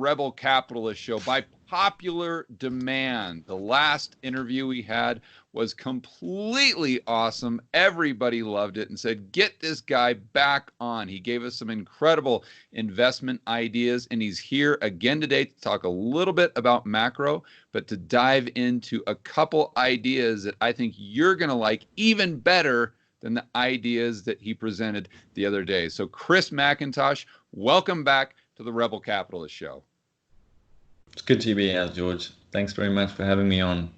Rebel Capitalist Show by popular demand. The last interview we had was completely awesome. Everybody loved it and said, get this guy back on. He gave us some incredible investment ideas, and he's here again today to talk a little bit about macro, but to dive into a couple ideas that I think you're going to like even better than the ideas that he presented the other day. So Chris Macintosh, welcome back to the Rebel Capitalist Show. It's good to be here, George. Thanks very much for having me on.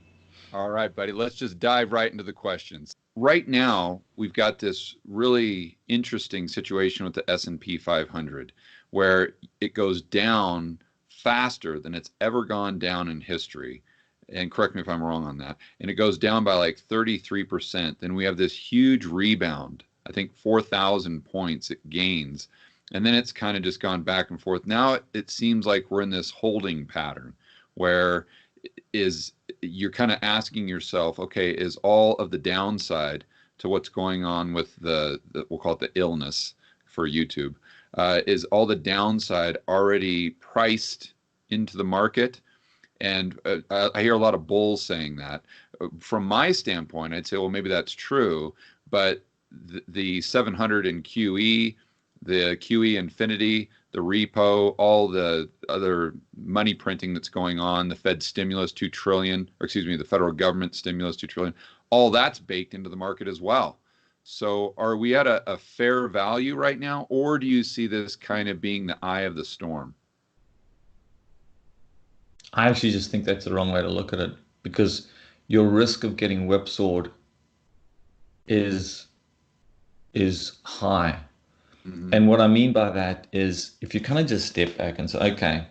All right, buddy. Let's just dive right into the questions. Right now, we've got this really interesting situation with the S&P 500, where it goes down faster than it's ever gone down in history. And correct me if I'm wrong on that. And it goes down by like 33%. Then we have this huge rebound. I think 4,000 points it gains. And then it's kind of just gone back and forth. Now it seems like we're in this holding pattern where you're kind of asking yourself, okay, is all of the downside to what's going on with the we'll call it the illness for YouTube, is all the downside already priced into the market? And I hear a lot of bulls saying that. From my standpoint, I'd say, well, maybe that's true, but the 700 in QE, the QE Infinity, the repo, all the other money printing that's going on, the Fed stimulus, 2 trillion, or excuse me, the federal government stimulus, 2 trillion, all that's baked into the market as well. So are we at a fair value right now, or do you see this kind of being the eye of the storm? I actually just think that's the wrong way to look at it, because your risk of getting whipsawed is high. Mm-hmm. And what I mean by that is if you kind of just step back and say, okay,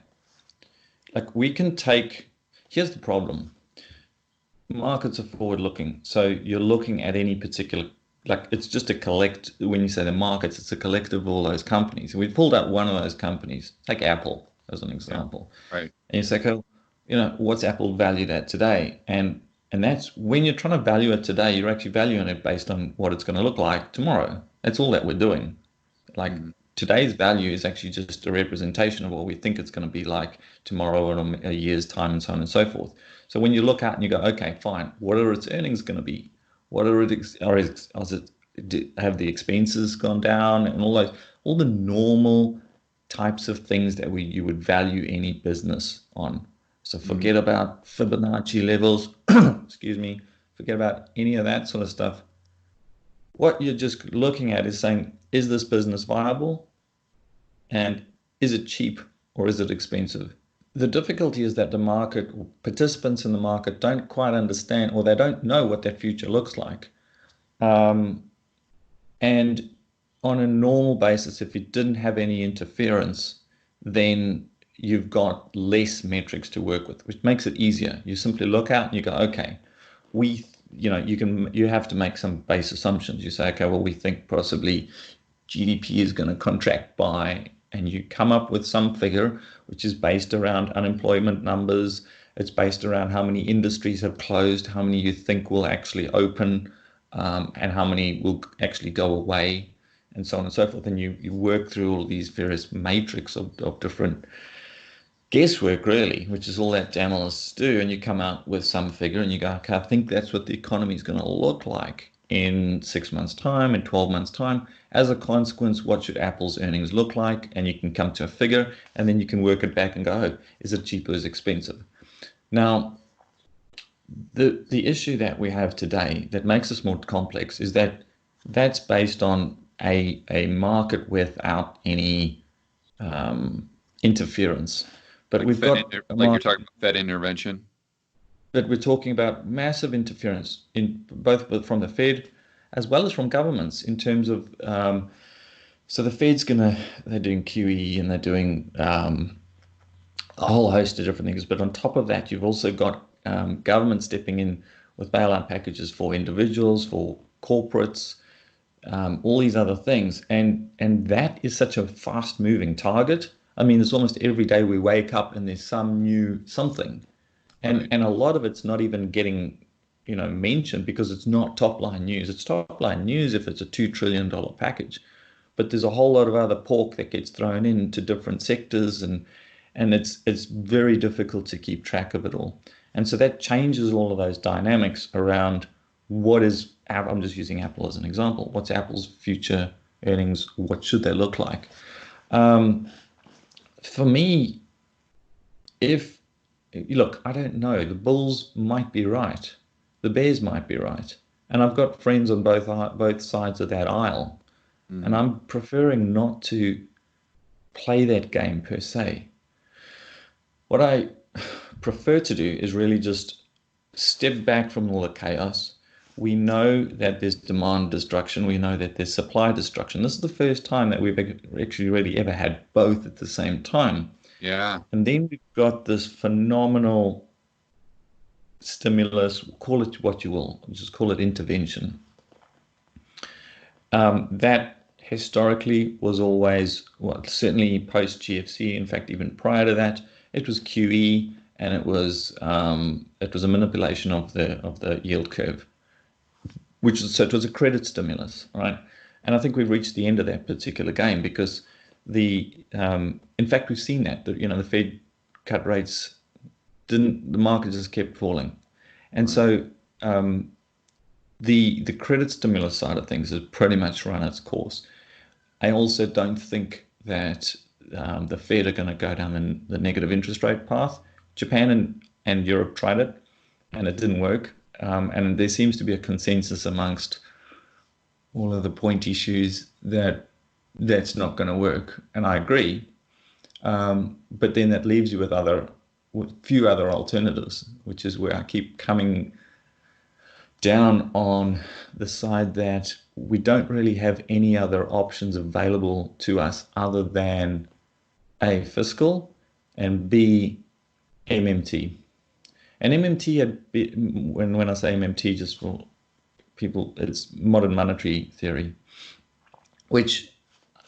like we can take, here's the problem. Markets are forward looking. So you're looking at any particular, like it's just when you say the markets, it's a collective of all those companies. And we pulled out one of those companies, like Apple as an example. Yeah, right. And you say, okay, what's Apple valued at today? And that's when you're trying to value it today, you're actually valuing it based on what it's going to look like tomorrow. That's all that we're doing. Like today's value is actually just a representation of what we think it's going to be like tomorrow or in a year's time and so on and so forth. So when you look out and you go, okay, fine, what are its earnings going to be? What are have the expenses gone down and all the normal types of things that you would value any business on. So forget about Fibonacci levels, excuse me, forget about any of that sort of stuff. What you're just looking at is saying, is this business viable? And is it cheap or is it expensive? The difficulty is that the market, participants in the market don't quite understand, or they don't know what that future looks like. And on a normal basis, if you didn't have any interference, then you've got less metrics to work with, which makes it easier. You simply look out and you go, okay, you have to make some base assumptions. You say, okay, well, we think possibly GDP is going to contract by, and you come up with some figure which is based around unemployment numbers. It's based around how many industries have closed, how many you think will actually open, and how many will actually go away, and so on and so forth. And you work through all these various matrix of different guesswork, really, which is all that analysts do, and you come out with some figure and you go, okay, I think that's what the economy is going to look like in 6 months' time, in 12 months' time. As a consequence, what should Apple's earnings look like? And you can come to a figure, and then you can work it back and go, oh, is it cheap or is it expensive? Now, the issue that we have today that makes this more complex is that that's based on a market without any interference. But we've got you're talking about Fed intervention. But we're talking about massive interference in both from the Fed as well as from governments in terms of. So the Fed's they're doing QE and they're doing a whole host of different things. But on top of that, you've also got government stepping in with bailout packages for individuals, for corporates, all these other things, and that is such a fast-moving target. I mean, it's almost every day we wake up and there's some new something, and a lot of it's not even getting mentioned because it's not top-line news. It's top-line news if it's a $2 trillion package, but there's a whole lot of other pork that gets thrown into different sectors, and and it's very difficult to keep track of it all. And so that changes all of those dynamics around what is, I'm just using Apple as an example. What's Apple's future earnings? What should they look like? For me, if look, I don't know. The Bulls might be right. The Bears might be right. And I've got friends on both sides of that aisle. And Mm-hmm. I'm preferring not to play that game per se. What I prefer to do is really just step back from all the chaos. We know that there's demand destruction. We know that there's supply destruction. This is the first time that we've actually really ever had both at the same time. Yeah. And then we've got this phenomenal stimulus, call it what you will, just call it intervention. That historically was always, well, certainly post GFC, in fact, even prior to that, it was QE, and it was a manipulation of the yield curve, so it was a credit stimulus, right? And I think we've reached the end of that particular game because in fact, we've seen that the Fed cut rates, didn't the market just kept falling, and Right. so the credit stimulus side of things has pretty much run its course. I also don't think that the Fed are going to go down the negative interest rate path. Japan and Europe tried it, and it didn't work. And there seems to be a consensus amongst all of the point issues that that's not going to work. And I agree. But then that leaves you with few other alternatives, which is where I keep coming down on the side that we don't really have any other options available to us other than A, fiscal, and B, MMT. And MMT when I say MMT, just for people, it's modern monetary theory, which,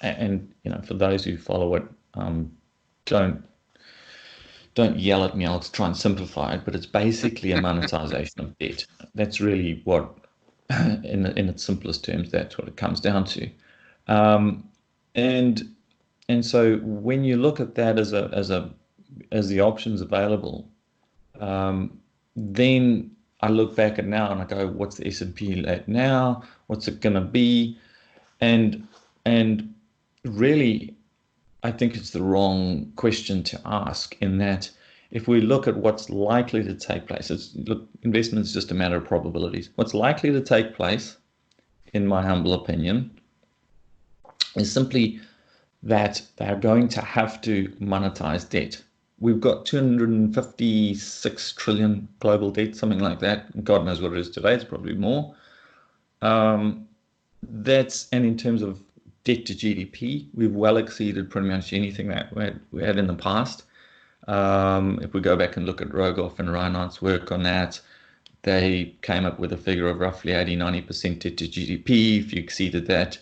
and for those who follow it, don't don't yell at me. I'll try and simplify it, but it's basically a monetization of debt. That's really what, in its simplest terms, that's what it comes down to. Um, and and so when you look at that as the options available, then I look back at now and I go, what's the S&P at now? What's it going to be? And and really, I think it's the wrong question to ask in that if we look at what's likely to take place, investment is just a matter of probabilities. What's likely to take place, in my humble opinion, is simply that they're going to have to monetize debt. We've got 256 trillion global debt, something like that. God knows what it is today. It's probably more. Um, and in terms of debt to GDP, we've well exceeded pretty much anything that we had in the past. If we go back and look at Rogoff and Reinhardt's work on that, they came up with a figure of roughly 80-90% debt to GDP. If you exceeded that,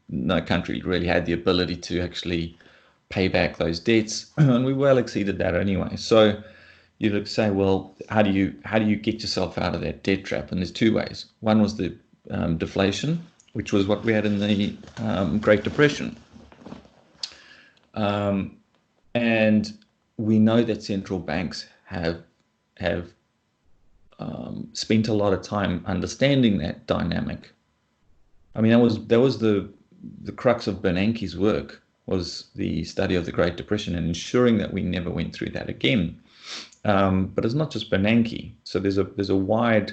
no country really had the ability to actually pay back those debts, and we well exceeded that anyway. So you look say, well, how do you get yourself out of that debt trap? And there's two ways. One was the deflation, which was what we had in the Great Depression, and we know that central banks have spent a lot of time understanding that dynamic. I mean, that was the crux of Bernanke's work, was the study of the Great Depression and ensuring that we never went through that again. But it's not just Bernanke. So there's a wide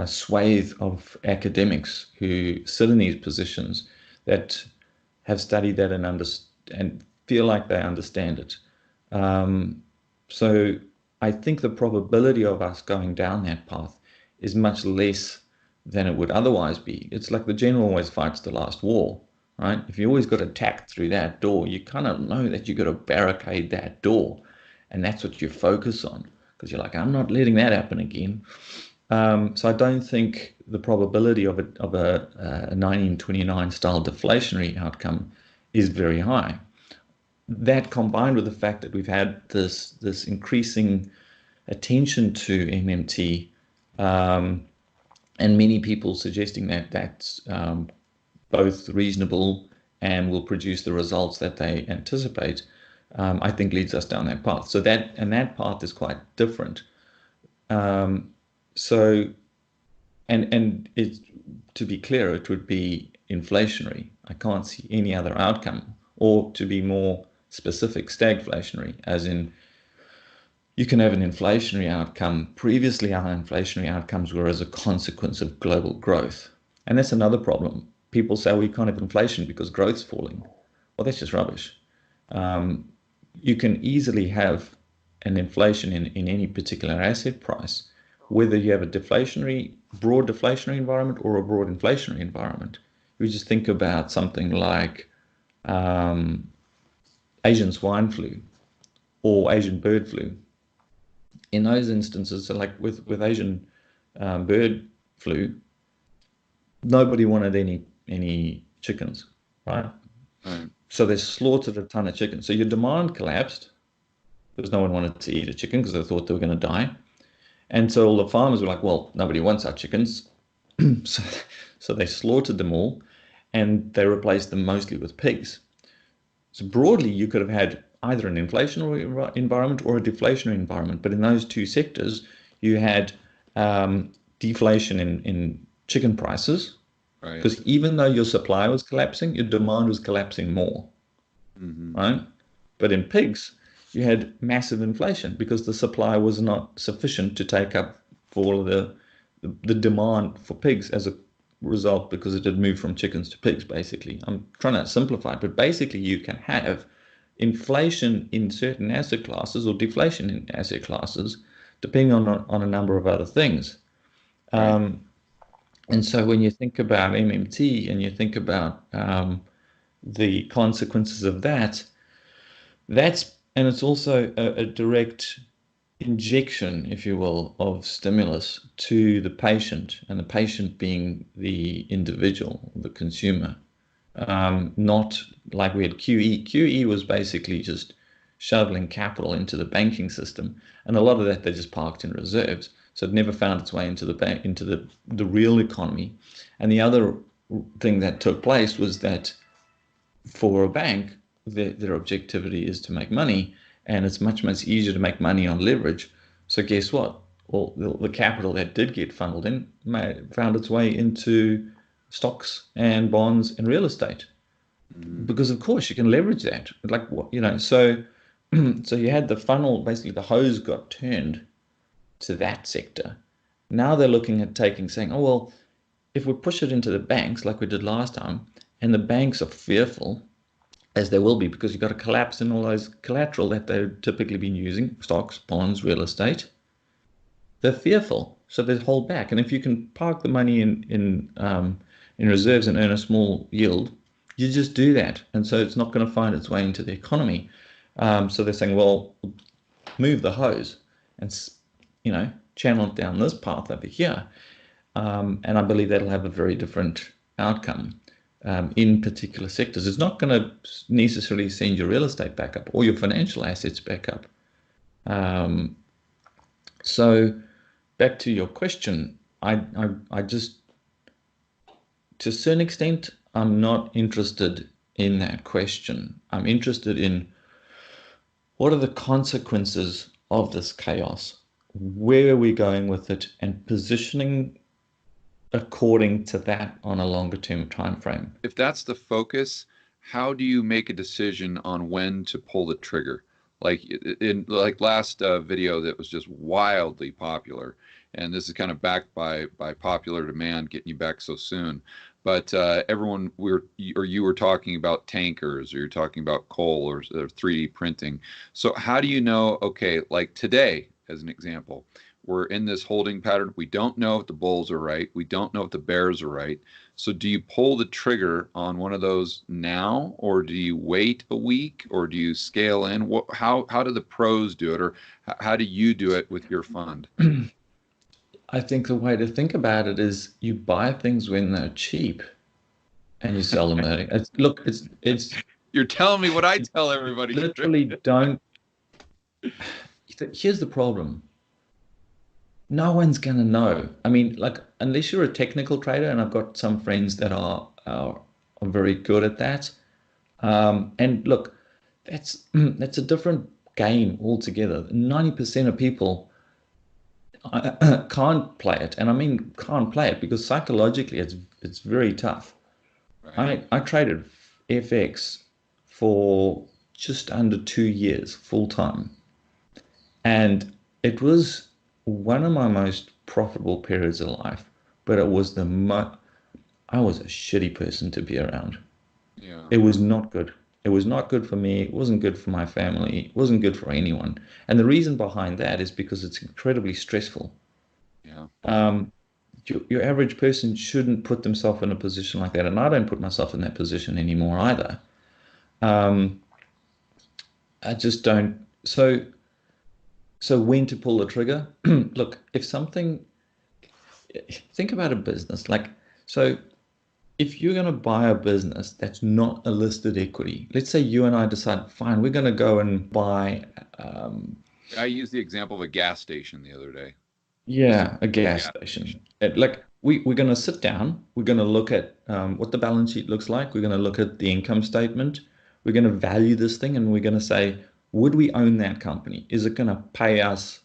swathe of academics who sit in these positions that have studied that and feel like they understand it. So I think the probability of us going down that path is much less than it would otherwise be. It's like the general always fights the last war, right? If you always got attacked through that door, you kind of know that you got to barricade that door, and that's what you focus on because you're like, I'm not letting that happen again. So I don't think the probability of a 1929 style deflationary outcome is very high. That combined with the fact that we've had this increasing attention to MMT, and many people suggesting that that's both reasonable and will produce the results that they anticipate, I think leads us down that path. So that path is quite different. So, and it's, to be clear, it would be inflationary. I can't see any other outcome, or to be more specific, stagflationary, as in you can have an inflationary outcome. Previously, our inflationary outcomes were as a consequence of global growth. And that's another problem. People say, well, you can't have inflation because growth's falling. Well, that's just rubbish. You can easily have an inflation in any particular asset price, whether you have a broad deflationary environment or a broad inflationary environment. You just think about something like Asian swine flu or Asian bird flu. In those instances, so like with Asian bird flu, nobody wanted any chickens, right? Right. So they slaughtered a ton of chickens. So your demand collapsed because no one wanted to eat a chicken because they thought they were going to die. And so all the farmers were like, well, nobody wants our chickens. so they slaughtered them all and they replaced them mostly with pigs. So broadly, you could have had either an inflationary environment or a deflationary environment. But in those two sectors, you had deflation in chicken prices, Right. because even though your supply was collapsing, your demand was collapsing more, right? But in pigs, you had massive inflation because the supply was not sufficient to take up for all the demand for pigs as a result, because it had moved from chickens to pigs, basically. I'm trying to simplify it, but basically you can have inflation in certain asset classes or deflation in asset classes, depending on a number of other things. Right. And so when you think about MMT and you think about the consequences of that, and it's also a direct injection, if you will, of stimulus to the patient, and the patient being the individual, the consumer. Not like we had QE. QE was basically just shoveling capital into the banking system, and a lot of that they just parked in reserves. So it never found its way into the real economy. And the other thing that took place was that for a bank, their objectivity is to make money, and it's much easier to make money on leverage. So guess what? All the capital that did get funneled in found its way into stocks and bonds and real estate, because of course you can leverage that. Like what, so so you had the funnel, basically the hose got turned to that sector. Now they're looking at saying, oh, well, if we push it into the banks like we did last time, and the banks are fearful, as they will be, because you've got a collapse in all those collateral that they've typically been using, stocks, bonds, real estate, they're fearful. So they hold back. And if you can park the money in reserves and earn a small yield, you just do that. And so it's not going to find its way into the economy. So they're saying, well, move the hose and channel it down this path over here. And I believe that'll have a very different outcome in particular sectors. It's not going to necessarily send your real estate back up or your financial assets back up. So back to your question, I just, to a certain extent, I'm not interested in that question. I'm interested in what are the consequences of this chaos? Where are we going with it, and positioning according to that on a longer term time frame. If that's the focus, how do you make a decision on when to pull the trigger? Like in last video that was just wildly popular, and this is kind of backed by popular demand, getting you back so soon. But everyone, you were talking about tankers, or you're talking about coal, or 3D printing. So how do you know? Okay, like today, as an example, we're in this holding pattern. We don't know if the bulls are right. We don't know if the bears are right. So do you pull the trigger on one of those now, or do you wait a week, or do you scale in? How do the pros do it, or how do you do it with your fund? I think the way to think about it is you buy things when they're cheap and you sell them early. It's You're telling me what I tell everybody. Literally don't. Here's the problem. No one's going to know. I mean, like, unless you're a technical trader, and I've got some friends that are very good at that. And look, that's a different game altogether. 90% of people can't play it, and I mean can't play it because psychologically it's very tough. Right. I traded FX for just under 2 years full time, and it was one of my most profitable periods of life. But it was I was a shitty person to be around. Yeah. It was not good. It was not good for me. It wasn't good for my family. It wasn't good for anyone. And the reason behind that is because it's incredibly stressful. Yeah. Um, your average person shouldn't put themselves in a position like that. And I don't put myself in that position anymore either. Um, I just don't. So when to pull the trigger? Look, if something, think about a business. So if you're going to buy a business that's not a listed equity, let's say you and I decide, fine, we're going to go and buy, um, I used the example of a gas station the other day. Just yeah, a a gas gas station. station. We're going to sit down, we're going to look at what the balance sheet looks like, we're going to look at the income statement, we're going to value this thing, and we're going to say, would we own that company? Is it going to pay us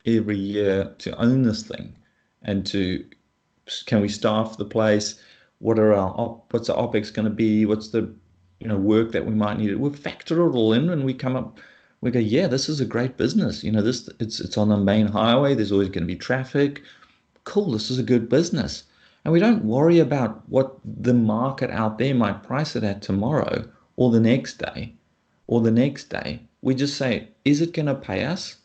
every year to own this thing? And can we staff the place? What's our OpEx going to be? What's the work that we might need? We factor it all in and we come up, we go, yeah, this is a great business. It's on the main highway. There's always going to be traffic. Cool, this is a good business. And we don't worry about what the market out there might price it at tomorrow or the next day or the next day. We just say, is it going to pay us?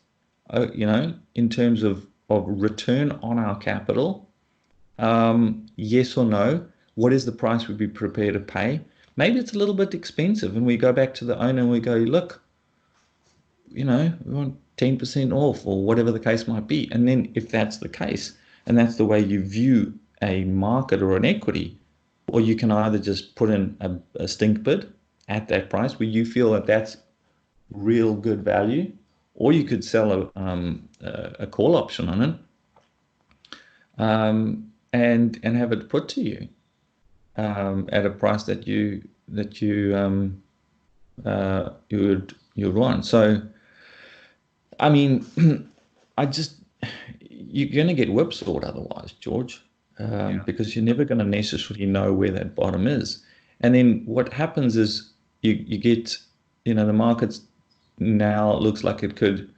In terms of return on our capital, yes or no? What is the price we'd be prepared to pay? Maybe it's a little bit expensive, and we go back to the owner and we go, look, we want 10% off or whatever the case might be. And then if that's the case, and that's the way you view a market or an equity, or you can either just put in a stink bid at that price where you feel that that's real good value, or you could sell a call option on it, and have it put to you at a price that you would want. So I mean, I just you're going to get whipsawed otherwise, George, Yeah. because you're never going to necessarily know where that bottom is. And then what happens is you get, the markets now it looks like it could,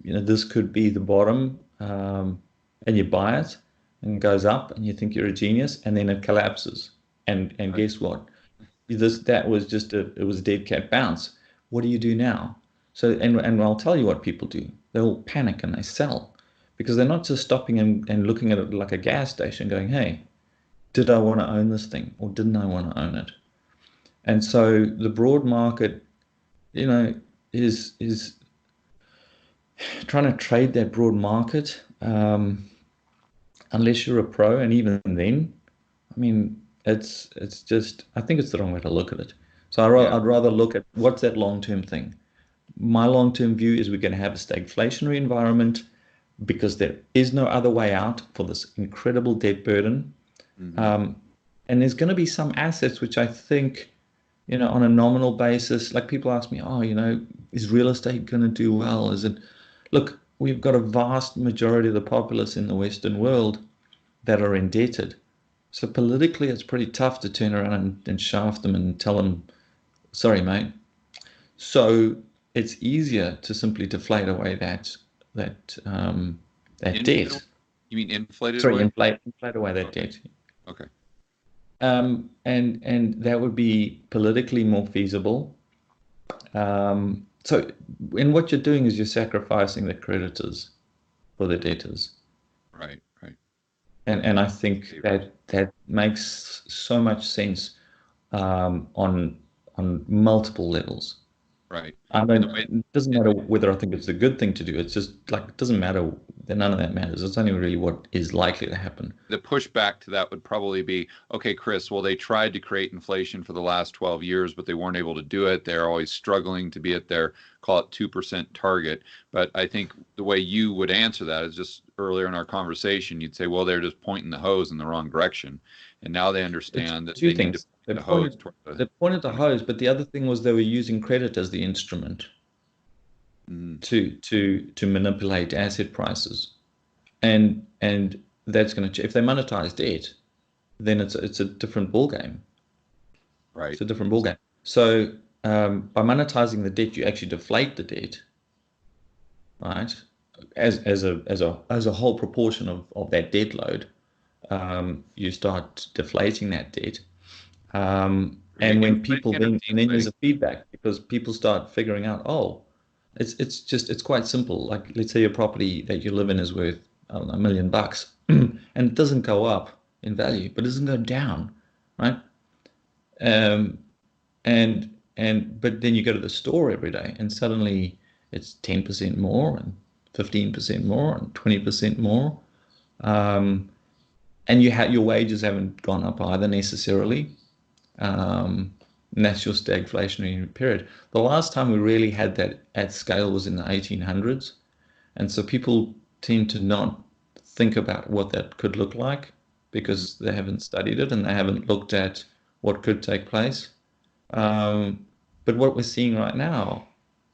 this could be the bottom, and you buy it and it goes up and you think you're a genius and then it collapses. And Right. guess what? That was just it was a dead cat bounce. What do you do now? So and I'll tell you what people do. They'll panic and they sell because they're not just stopping and looking at it like a gas station going, hey, did I want to own this thing or didn't I want to own it? And so the broad market, you know, is trying to trade that broad market, unless you're a pro, and even then, I mean, it's just I think it's the wrong way to look at it. So Yeah. I'd rather look at what's that long-term thing. My long-term view is we're going to have a stagflationary environment because there is no other way out for this incredible debt burden. Hmm. Um, and there's going to be some assets which I think, on a nominal basis, like people ask me, oh, is real estate going to do well? Look, we've got a vast majority of the populace in the Western world that are indebted. So politically, it's pretty tough to turn around and shaft them and tell them, sorry, mate. So it's easier to simply deflate away that that Inflate? debt. You mean inflated Sorry, away? inflate away that Okay. debt. Okay. And that would be politically more feasible. So, and what you're doing is you're sacrificing the creditors for the debtors. Right. Right. And I In think favor. that makes so much sense, on multiple levels. Right. I And the don't, way it doesn't matter whether I think it's a good thing to do. It's just like, it doesn't matter. None of that matters. It's only really what is likely to happen. the pushback to that would probably be, okay, Chris, well, they tried to create inflation for the last 12 years, but they weren't able to do it. They're always struggling to be at their, call it 2% target. But I think the way you would answer that is just, earlier in our conversation, you'd say, well, they're just pointing the hose in the wrong direction. And now they It's understand that two they need to things. point the hose toward They pointed the the hose, but the other thing was they were using credit as the instrument mm, to manipulate asset prices, and that's going to, if they monetize debt, then it's a different ball game. right. It's a different ball game. So by monetizing the debt, you actually deflate the debt, right? As a whole proportion of that debt load, you start deflating that debt. And when people Inflating or then, and then there's deflating? a feedback because people start figuring out, oh, it's quite simple. Like let's say your property that you live in is worth, I don't know, $1 million, and it doesn't go up in value, but it doesn't go down, right? Um, and but then you go to the store every day and suddenly it's 10% more and 15% more and 20% more. Um, and your wages haven't gone up either necessarily. Um, and that's your stagflationary period. The last time we really had that at scale was in the 1800s. And so people tend to not think about what that could look like Mhm. because they haven't studied it and they haven't looked at what could take place. Um, but what we're seeing right now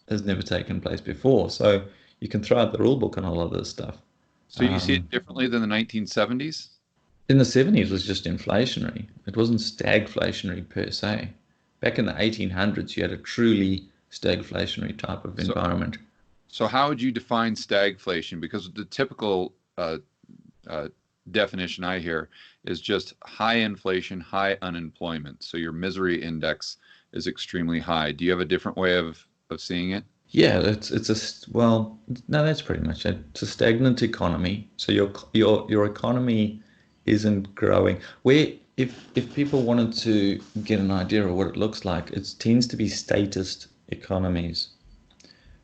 has never taken place before. So you can throw out the rule book on a lot of this stuff. So you see it Um, differently than the 1970s? in the 70s was just inflationary. It wasn't stagflationary per se. Back in the 1800s, you had a truly stagflationary type of So, environment. so how would you define stagflation? Because the typical uh, definition I hear is just high inflation, high unemployment. So your misery index is extremely high. Do you have a different way of seeing it? Yeah, well, no, that's pretty much it. It's a stagnant economy. So your economy isn't growing. Where if people wanted to get an idea of what it looks like, it tends to be statist economies.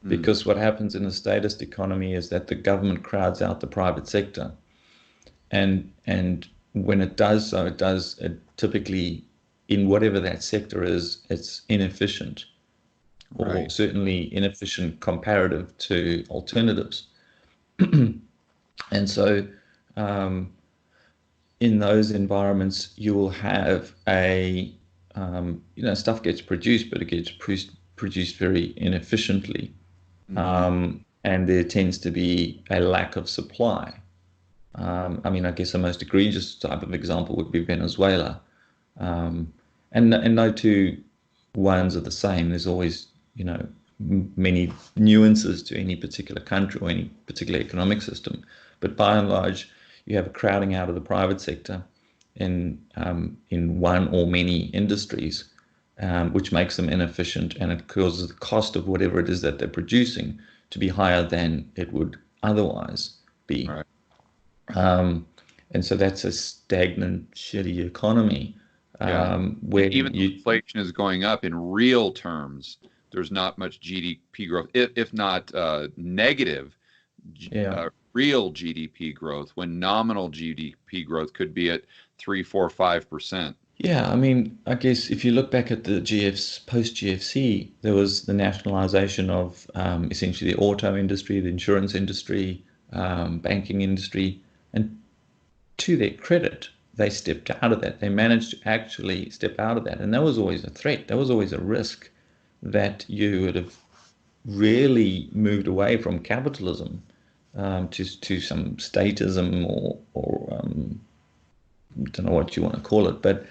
Mm, Because what happens in a statist economy is that the government crowds out the private sector, and when it does so, it does it typically in whatever that sector is, it's inefficient or right. certainly inefficient comparative to alternatives. And so, um, in those environments, you will have stuff gets produced, but it gets produced very inefficiently. Hmm. And there tends to be a lack of supply. I mean, I guess the most egregious type of example would be Venezuela. Um, and no two ones are the same. There's always, many nuances to any particular country or any particular economic system. But by and large, you have a crowding out of the private sector in one or many industries, which makes them inefficient, and it causes the cost of whatever it is that they're producing to be higher than it would otherwise be. Right. Um, and so that's a stagnant, shitty economy Yeah. And where even though you, inflation is going up in real terms, there's not much GDP growth, if not negative yeah, real GDP growth, when nominal GDP growth could be at 3, 4, 5%. yeah. I mean, I guess if you look back at the GF's post GFC, there was the nationalization of essentially the auto industry, the insurance industry, banking industry, and to their credit, they stepped out of that. They managed to actually step out of that, and that was always a threat. That was always a risk that you would have really moved away from capitalism to some statism or don't know what you want to call it, but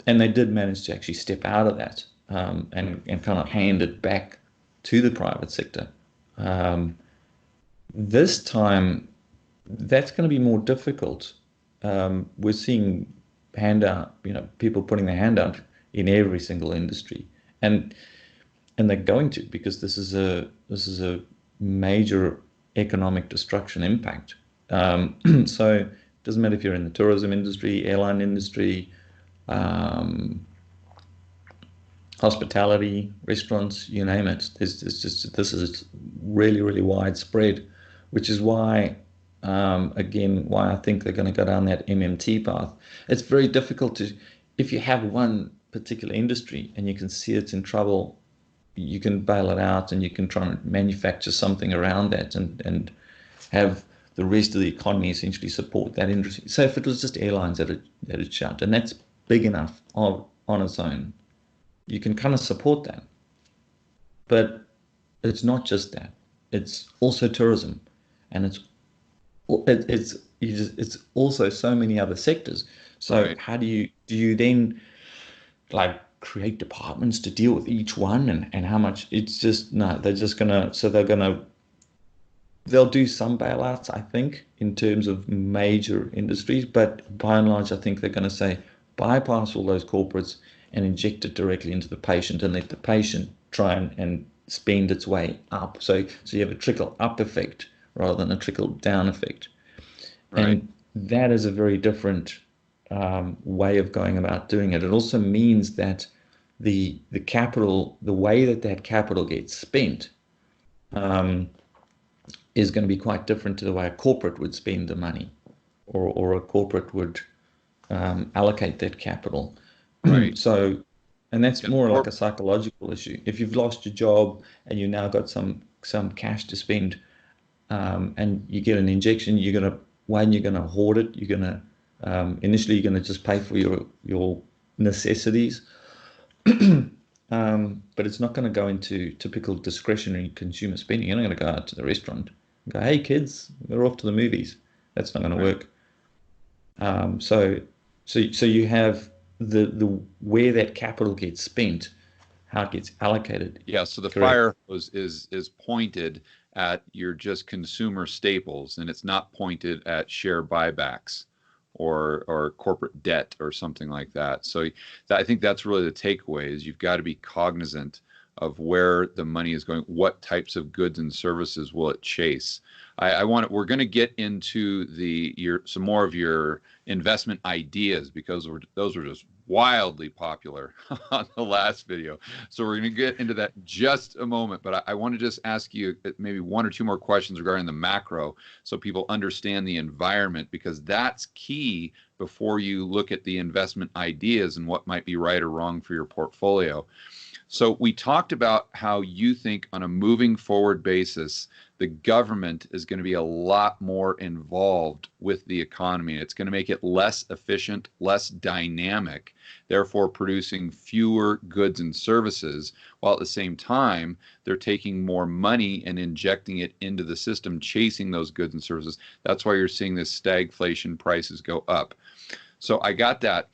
and they did manage to actually step out of that and kind of hand it back to the private sector. Um, this time, that's going to be more difficult. We're seeing handout, people putting their hand out in every single industry, and they're going to because this is a major economic destruction impact. So it doesn't matter if you're in the tourism industry, airline industry, um, hospitality, restaurants, you name it. There's just this is really really widespread, which is why again why I think they're going to go down that MMT path. It's very difficult to if you have one particular industry and you can see it's in trouble, you can bail it out and you can try and manufacture something around that and have the rest of the economy essentially support that industry. So if it was just airlines that had shut, and that's big enough on its own, you can kind of support that. But it's not just that; it's also tourism, and it's also so many other sectors. So Right. how do you then like create departments to deal with each one, and how much? It's just no, they're just gonna so they'll do some bailouts, I think, in terms of major industries, but by and large, I think they're going to say bypass all those corporates and inject it directly into the patient and let the patient try and spend its way up. So you have a trickle up effect rather than a trickle down effect. Right. And that is a very different way of going about doing it. It also means that the capital, the way that that capital gets spent, um, is going to be quite different to the way a corporate would spend the money, or a corporate would allocate that capital. Right. So, and that's Yeah. more like Or a psychological issue. If you've lost your job and you now got some cash to spend, and you get an injection, you're gonna hoard it. You're gonna initially you're gonna just pay for your necessities, but it's not going to go into typical discretionary consumer spending. You're not going to go out to the restaurant and go, "Hey kids, we're off to the movies." That's not going to right. work. So you have the where that capital gets spent, how it gets allocated. Yeah, so the Correct. fire hose is pointed at your just consumer staples, and it's not pointed at share buybacks or corporate debt or something like that. So I think that's really the takeaway is you've got to be cognizant of where the money is going, what types of goods and services will it chase. We're going to get into some more of your investment ideas because those were just wildly popular on the last video. So we're going to get into that in just a moment. But I want to just ask you maybe one or two more questions regarding the macro so people understand the environment, because that's key before you look at the investment ideas and what might be right or wrong for your portfolio. So we talked about how you think on a moving forward basis, the government is going to be a lot more involved with the economy. It's going to make it less efficient, less dynamic, therefore producing fewer goods and services, while at the same time, they're taking more money and injecting it into the system, chasing those goods and services. That's why you're seeing this stagflation, prices go up. So I got that.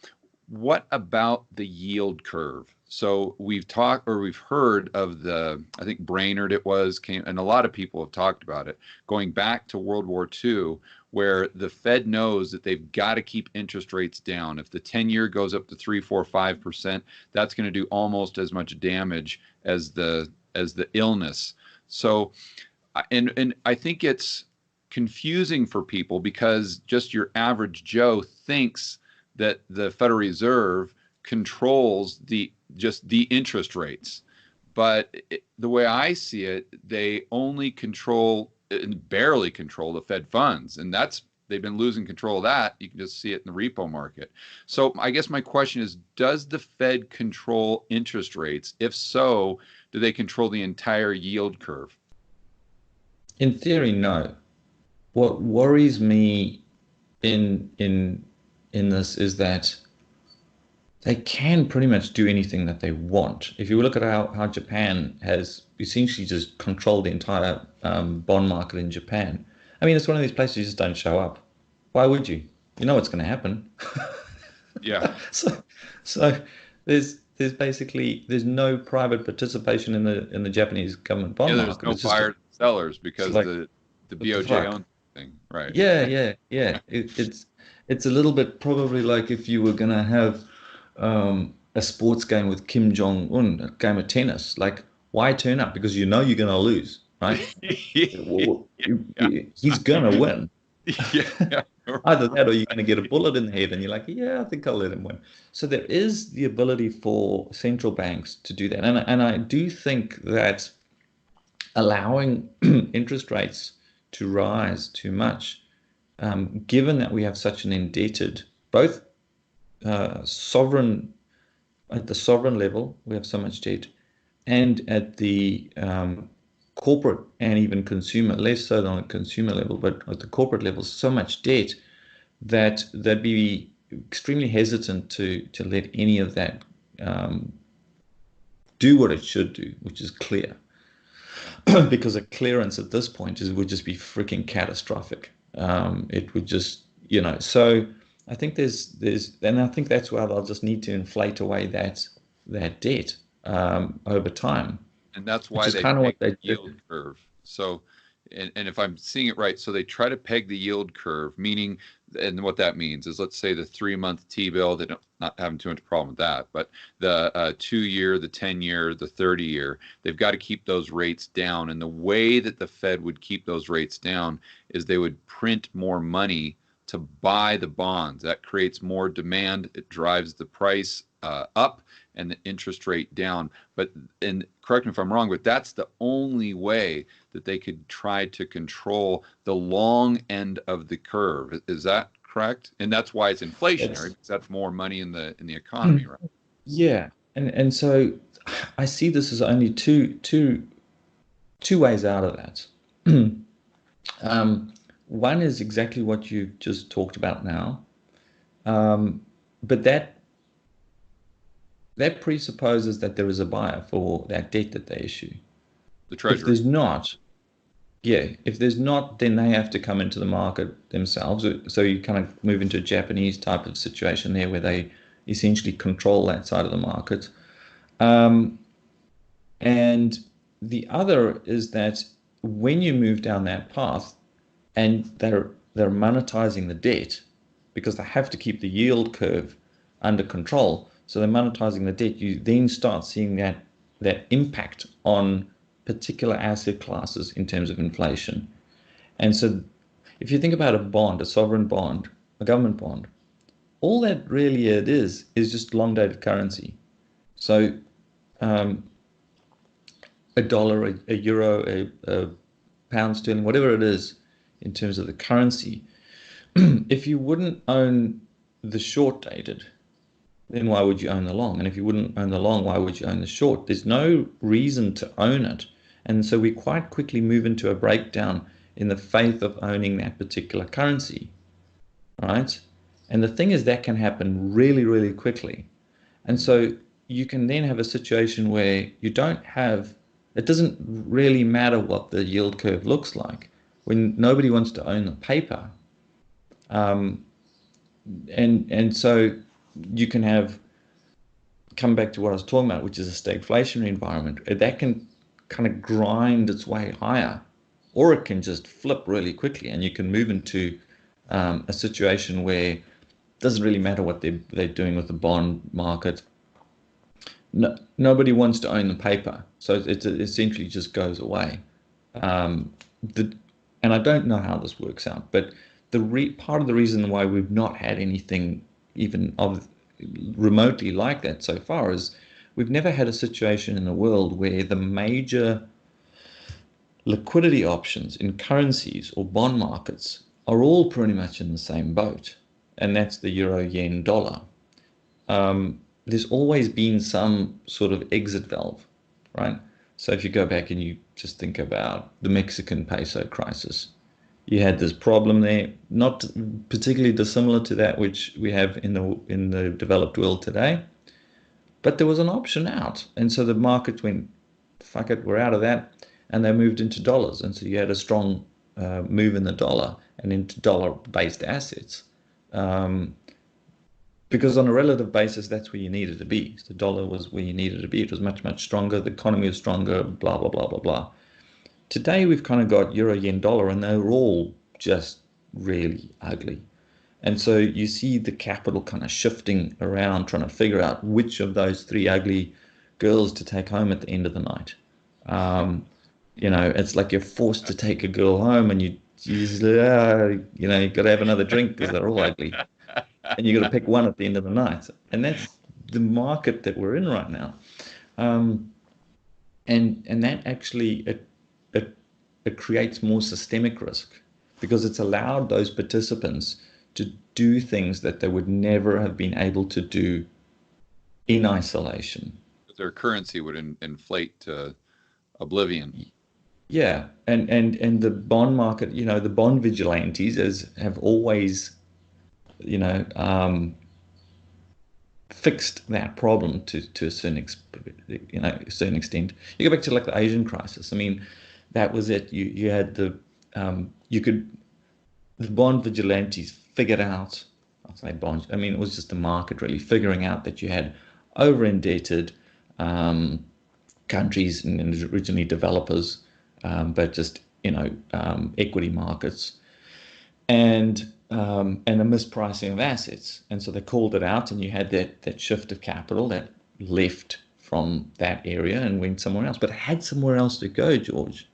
What about the yield curve? So we've heard of I think Brainerd and a lot of people have talked about it, going back to World War II, where the Fed knows that they've got to keep interest rates down. If the 10-year goes up to 3, 4, 5%, that's going to do almost as much damage as the illness. So, and I think it's confusing for people because just your average Joe thinks that the Federal Reserve controls just the interest rates. But the way I see it, they only control and barely control the Fed funds, and they've been losing control of that. You can just see it in the repo market. So I guess my question is, does the Fed control interest rates? If so, do they control the entire yield curve? In theory, no. What worries me in this is that they can pretty much do anything that they want. If you look at how Japan has essentially just controlled the entire bond market in Japan, I mean, it's one of these places you just don't show up. Why would you? You know what's going to happen. Yeah. So, so there's basically there's no private participation in the Japanese government Yeah, bond there's market. no It's just buyers and sellers it's because like the what the BOJ fuck? owns the thing, right? Yeah. It's a little bit probably like if you were gonna have a sports game with Kim Jong Un, a game of tennis. Like, why turn up? Because you know you're gonna lose, right? Well, Yeah. he's gonna win. Yeah. Either that or you're gonna get a bullet in the head, and you're like, yeah, I think I'll let him win. So there is the ability for central banks to do that, and I do think that allowing interest rates to rise too much, given that we have such an indebted, both sovereign at the sovereign level, we have so much debt, and at the corporate and even consumer, less so than on a consumer level, but at the corporate level, so much debt that they'd be extremely hesitant to let any of that do what it should do, which is clear. Because a clearance at this point would just be freaking catastrophic. It would just, so I think and I think that's why they'll just need to inflate away that debt over time, And that's which why is they kind of what peg they the did. yield curve. So, and if I'm seeing it right, so they try to peg the yield curve, meaning, and what that means is, let's say the 3-month T-bill, they don't not having too much problem with that, but the 2-year, the 10-year, the 30-year, they've got to keep those rates down. And the way that the Fed would keep those rates down is they would print more money to buy the bonds. That creates more demand. It drives the price up and the interest rate down. But, and correct me if I'm wrong, but that's the only way that they could try to control the long end of the curve. Is that correct? And that's why it's inflationary, That's because that's more money in the economy, right? yeah, and so I see this as only two ways out of that. One is exactly what you just talked about now, but that presupposes that there is a buyer for that debt that they issue. The If treasury. there's not, yeah, if there's not, then they have to come into the market themselves. So you kind of move into a Japanese type of situation there where they essentially control that side of the market. Um, and the other is that when you move down that path and they're monetizing the debt because they have to keep the yield curve under control. So they're monetizing the debt. You then start seeing that impact on particular asset classes in terms of inflation. And so if you think about a bond, a sovereign bond, a government bond, all that really it is just long dated currency. So um, a dollar, a euro, a pound sterling, whatever it is in terms of the currency, if you wouldn't own the short dated, then why would you own the long? And if you wouldn't own the long, why would you own the short? There's no reason to own it. And so we quite quickly move into a breakdown in the faith of owning that particular currency, right? And the thing is that can happen really, really quickly. And so you can then have a situation where you don't have, it doesn't really matter what the yield curve looks like when nobody wants to own the paper. Um, and so you can have come back to what I was talking about, which is a stagflationary environment. That can kind of grind its way higher, or it can just flip really quickly, and you can move into a situation where it doesn't really matter what they're doing with the bond market. No, nobody wants to own the paper, so it essentially just goes away. Um, the, and I don't know how this works out, but part of the reason why we've not had anything even of remotely like that so far is we've never had a situation in the world where the major liquidity options in currencies or bond markets are all pretty much in the same boat, and that's the euro, yen, dollar. There's always been some sort of exit valve, right? So if you go back and you just think about the Mexican peso crisis, you had this problem there, not particularly dissimilar to that which we have in the developed world today, but there was an option out, and so the market went, "Fuck it, we're out of that," and they moved into dollars, and so you had a strong move in the dollar and into dollar-based assets. Um, because on a relative basis, that's where you needed to be. So the dollar was where you needed to be. It was much, much stronger. The economy was stronger, blah, blah, blah, blah, blah. Today, we've kind of got euro, yen, dollar, and they're all just really ugly. And so you see the capital kind of shifting around, trying to figure out which of those three ugly girls to take home at the end of the night. Um, it's like you're forced to take a girl home and you just, you got to have another drink because they're all ugly. And you got to pick one at the end of the night. And that's the market that we're in right now. Um, and that actually it, it creates more systemic risk because it's allowed those participants to do things that they would never have been able to do in isolation. Their currency would inflate to oblivion. Yeah, and the bond market, the bond vigilantes have always, you know, fixed that problem to a certain a certain extent. You go back to like the Asian crisis. I mean, that was it. You had you could the bond vigilantes figured out. I'll say bonds. I mean, it was just the market really figuring out that you had over indebted um, countries and originally developers, but just equity markets and a mispricing of assets. And so they called it out, and you had that shift of capital that left from that area and went somewhere else, but it had somewhere else to go, George.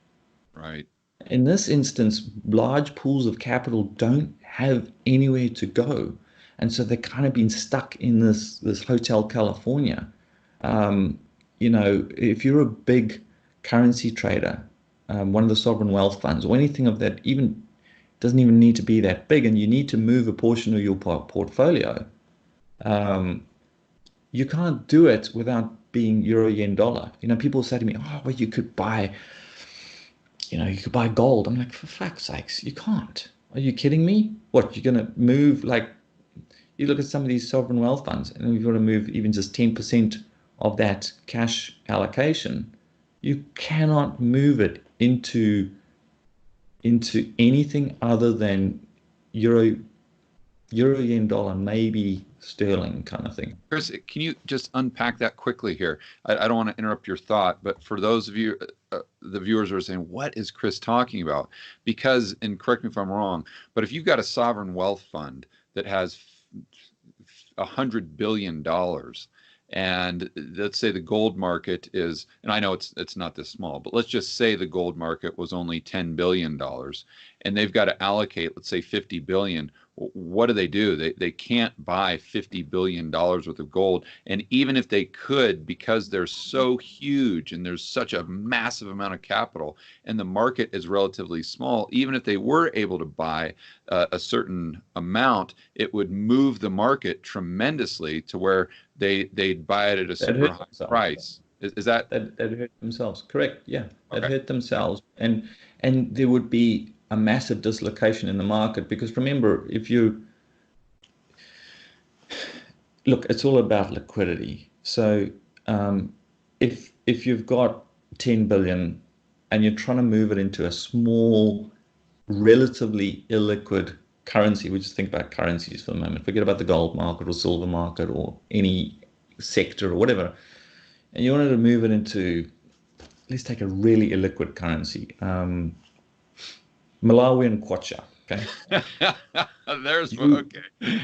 Right. In this instance, large pools of capital don't have anywhere to go. And so they've kind of been stuck in this Hotel California. If you're a big currency trader, one of the sovereign wealth funds or anything of that, even doesn't even need to be that big, and you need to move a portion of your portfolio. You can't do it without being euro yen dollar. People say to me, "Oh, well, you could buy gold." I'm like, for fuck's sakes, you can't. Are you kidding me? What, you're gonna move like you look at some of these sovereign wealth funds, and if you want to move even just 10% of that cash allocation, you cannot move it into anything other than euro yen dollar, maybe sterling kind of thing. Chris, can you just unpack that quickly here? I don't want to interrupt your thought, but for those of you, the viewers are saying, what is Chris talking about? Because, and correct me if I'm wrong, but if you've got a sovereign wealth fund that has $100 billion, and let's say the gold market is, and I know it's not this small, but let's just say the gold market was only $10 billion, and they've got to allocate, let's say, 50 billion. What do? They can't buy $50 billion worth of gold. And even if they could, because they're so huge and there's such a massive amount of capital and the market is relatively small, even if they were able to buy a certain amount, it would move the market tremendously to where they'd buy it at a That super hurt high themselves. price. Is that That hurt themselves. Correct. Yeah, that okay? hurt themselves, and there would be a massive dislocation in the market because remember, if you look, it's all about liquidity. So if you've got 10 billion and you're trying to move it into a small, relatively illiquid currency, we just think about currencies for the moment. Forget about the gold market or silver market or any sector or whatever. And you wanted to move it into, let's take a really illiquid currency, Malawian kwacha. Okay, There's you okay.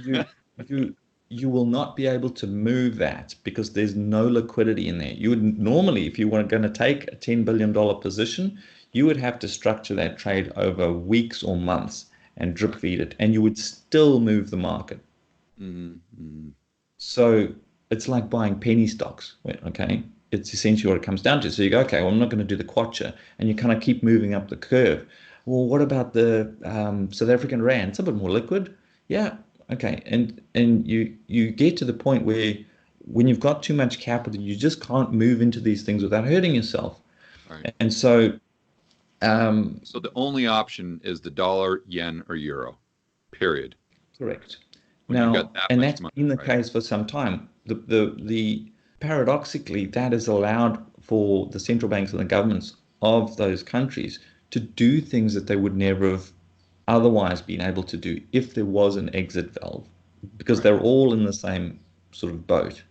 you you you will not be able to move that because there's no liquidity in there. You would normally, if you were going to take a $10 billion position, you would have to structure that trade over weeks or months and drip Right. feed it, and you would still move the market. Mm-hmm. So it's like buying penny stocks. Okay, it's essentially what it comes down to. So you go, okay, well, I'm not going to do the kwacha, and you kind of keep moving up the curve. Well, what about the South African rand? It's a bit more liquid. Yeah, okay, and you get to the point where when you've got too much capital, you just can't move into these things without hurting yourself. Right. And so, um, So the only option is the dollar, yen, or euro, period. correct. When you've got Now, that and much that's money, been the right? case for some time. The paradoxically, that has allowed for the central banks and the governments of those countries to do things that they would never have otherwise been able to do if there was an exit valve, because Right. they're all in the same sort of boat.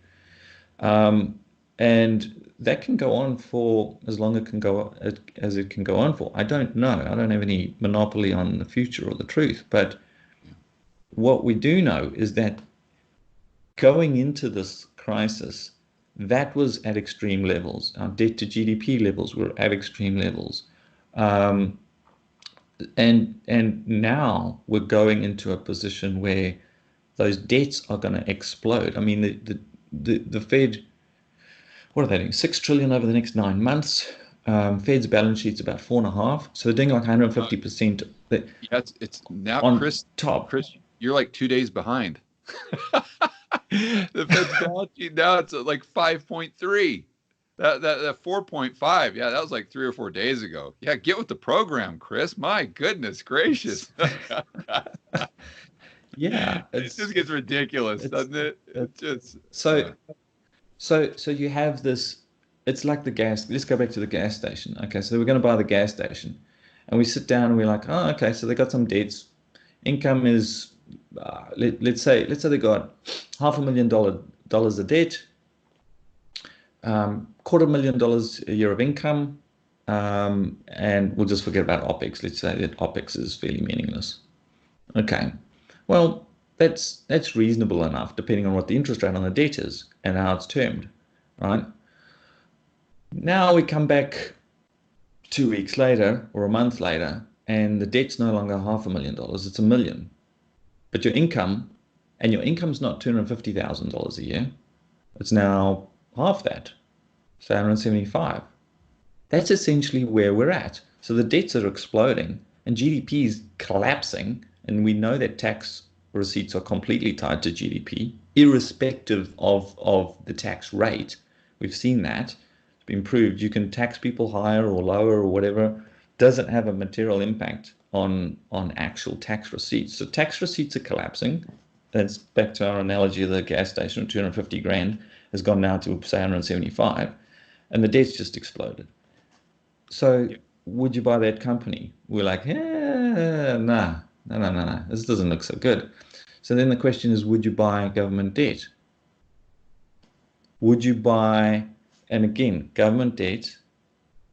And that can go on for as long as it can go on for. I don't know. I don't have any monopoly on the future or the truth, but Yeah. what we do know is that going into this crisis, that was at extreme levels. Our debt to GDP levels were at extreme levels. Um, and now we're going into a position where those debts are going to explode. I mean, the Fed, what are they doing? 6 trillion over the next 9 months. Fed's balance sheet's about 4.5, so they're doing like Uh, 150% yeah, it's now, on top. Chris, you're like 2 days behind. The Fed's balance sheet now it's at like 5.3. That 4.5, yeah, that was like 3 or 4 days ago. Yeah, get with the program, Chris. My goodness gracious. Yeah, It just gets ridiculous, it's doesn't it? it, It just so so you have this. It's like the gas. Let's go back to the gas station. Okay, so we're going to buy the gas station, and we sit down and we're like, oh, okay, so they got some debts. Income is, let's say they got $500,000 of debt, $250,000 a year of income, and we'll just forget about OPEX. Let's say that OPEX is fairly meaningless. Okay, well, that's reasonable enough, depending on what the interest rate on the debt is and how it's termed, right? Now we come back 2 weeks later or a month later, and the debt's no longer $500,000; it's $1 million. But your income's not $250,000 a year. It's now half that, so 175. That's essentially where we're at. So the debts are exploding and GDP is collapsing. And we know that tax receipts are completely tied to GDP, irrespective of the tax rate. We've seen that. It's been proved. You can tax people higher or lower or whatever. Doesn't have a material impact on actual tax receipts. So tax receipts are collapsing. That's back to our analogy of the gas station of 250 grand has gone now to say 175, and the debt's just exploded. So would you buy that company? We're like, nah, no. This doesn't look so good. So then the question is, would you buy government debt? Would you buy, and again, government debt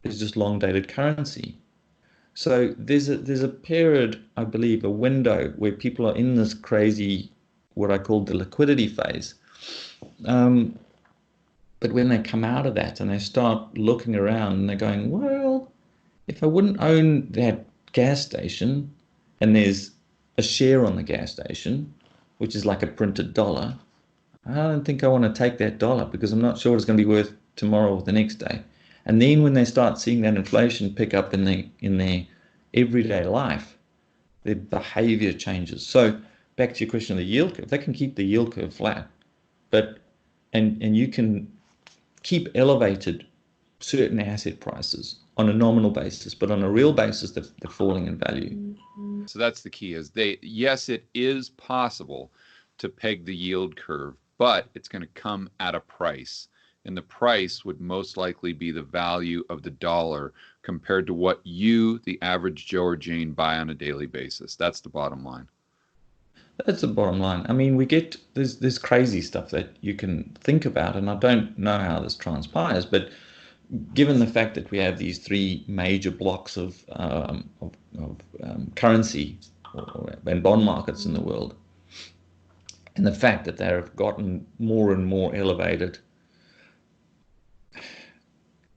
is just long dated currency. So there's a period, I believe, a window where people are in this crazy, what I call the liquidity phase. But when they come out of that and they start looking around and they're going, well, if I wouldn't own that gas station and there's a share on the gas station, which is like a printed dollar, I don't think I want to take that dollar because I'm not sure what it's going to be worth tomorrow or the next day. And then when they start seeing that inflation pick up in their everyday life, their behavior changes. So back to your question of the yield curve, they can keep the yield curve flat, but and you can keep elevated certain asset prices on a nominal basis, but on a real basis, they're falling in value. So that's the key is yes, it is possible to peg the yield curve, but it's going to come at a price. And the price would most likely be the value of the dollar compared to what you, the average Joe or Jane, buy on a daily basis. That's the bottom line. That's the bottom line. I mean, we get this crazy stuff that you can think about, and I don't know how this transpires, but given the fact that we have these three major blocks of currency and bond markets in the world, and the fact that they have gotten more and more elevated,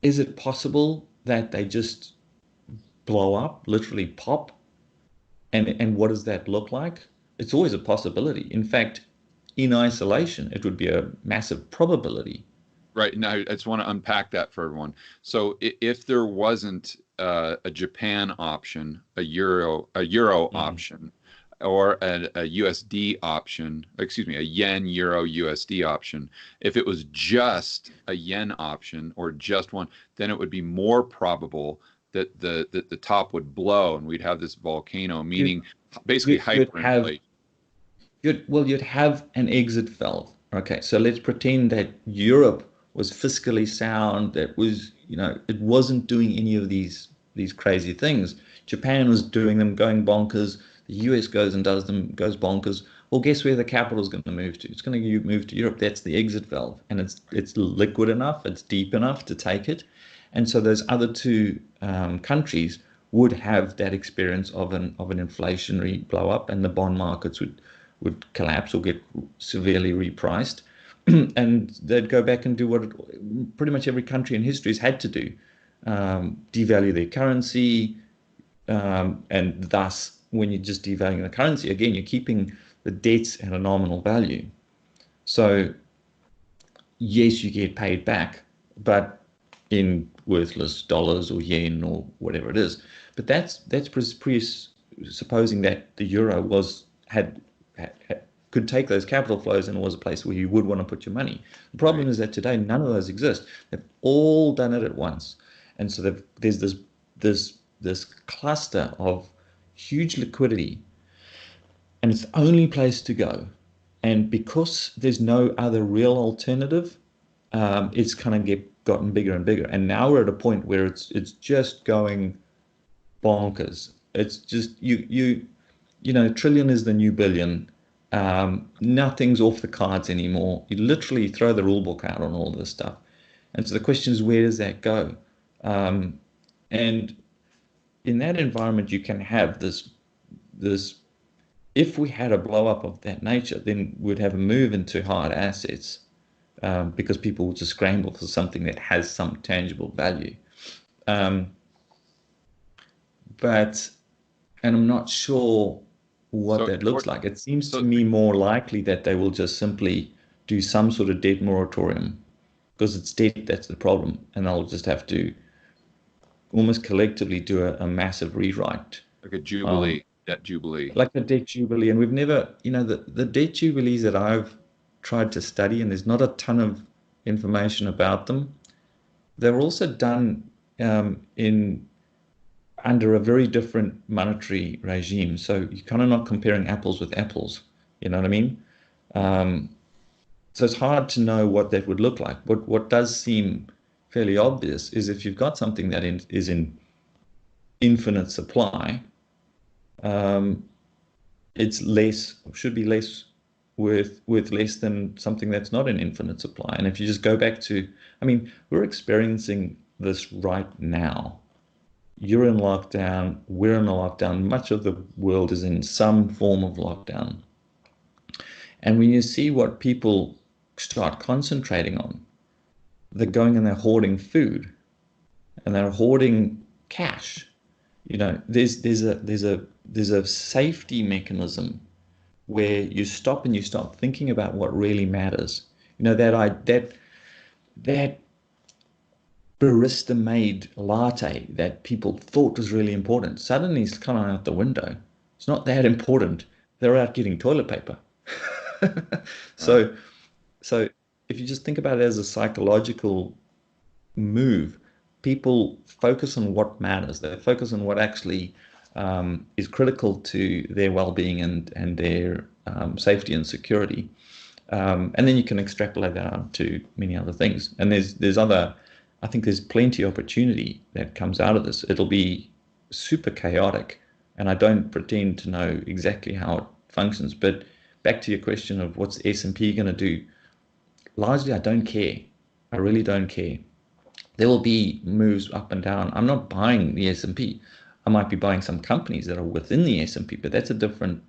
is it possible that they just blow up, literally pop? And what does that look like? It's always a possibility. In fact, in isolation, it would be a massive probability. Right. Now, I just want to unpack that for everyone. So if there wasn't a Japan option, a euro option, or a USD option, excuse me, a yen euro USD option, if it was just a yen option or just one, then it would be more probable that the top would blow and we'd have this volcano, meaning basically hyperinflation. You'd have an exit valve. Okay, so let's pretend that Europe was fiscally sound, that was, it wasn't doing any of these crazy things. Japan was doing them, going bonkers. The US goes and does them, goes bonkers. Well, guess where the capital is going to move to? It's going to move to Europe. That's the exit valve, and it's liquid enough, it's deep enough to take it. And so those other two countries would have that experience of an inflationary blow up, and the bond markets would collapse or get severely repriced. And they'd go back and do what pretty much every country in history has had to do, devalue their currency, and thus, when you're just devaluing the currency, again, you're keeping the debts at a nominal value. So, yes, you get paid back, but in worthless dollars or yen or whatever it is. But that's presupposing that the euro could could take those capital flows and was a place where you would want to put your money. The problem Right. is that today none of those exist. They've all done it at once, and so there's this cluster of huge liquidity, and it's the only place to go. And because there's no other real alternative, it's kind of gotten bigger and bigger. And now we're at a point where it's just going bonkers. It's just trillion is the new billion. Nothing's off the cards anymore. You literally throw the rule book out on all this stuff. And so the question is, where does that go? And in that environment, you can have this. If we had a blow up of that nature, then we'd have a move into hard assets, because people will just scramble for something that has some tangible value. But and I'm not sure what that looks like. It seems to me more likely that they will just simply do some sort of debt moratorium, because it's debt that's the problem, and they'll just have to almost collectively do a massive rewrite. Like a jubilee, debt jubilee. Like a debt jubilee. And we've never, the debt jubilees that I've tried to study, and there's not a ton of information about them, they're also done under a very different monetary regime. So you're kind of not comparing apples with apples. You know what I mean? So it's hard to know what that would look like. What does seem fairly obvious is if you've got something that is in infinite supply, it's should be less worth less than something that's not in infinite supply. And if you just go back to, we're experiencing this right now. You're in lockdown, we're in a lockdown, much of the world is in some form of lockdown. And when you see what people start concentrating on, they're going and they're hoarding food, and they're hoarding cash. There's a safety mechanism where you stop and you start thinking about what really matters. That barista made latte that people thought was really important, suddenly it's kind of out the window. It's not that important. They're out getting toilet paper. So if you just think about it as a psychological move, people focus on what matters. They focus on what actually is critical to their well-being and their safety and security. And then you can extrapolate that out to many other things. And I think there's plenty of opportunity that comes out of this. It'll be super chaotic, and I don't pretend to know exactly how it functions. But back to your question of what's the S&P going to do, largely I don't care. I really don't care. There will be moves up and down. I'm not buying the S&P. I might be buying some companies that are within the S&P, but that's a different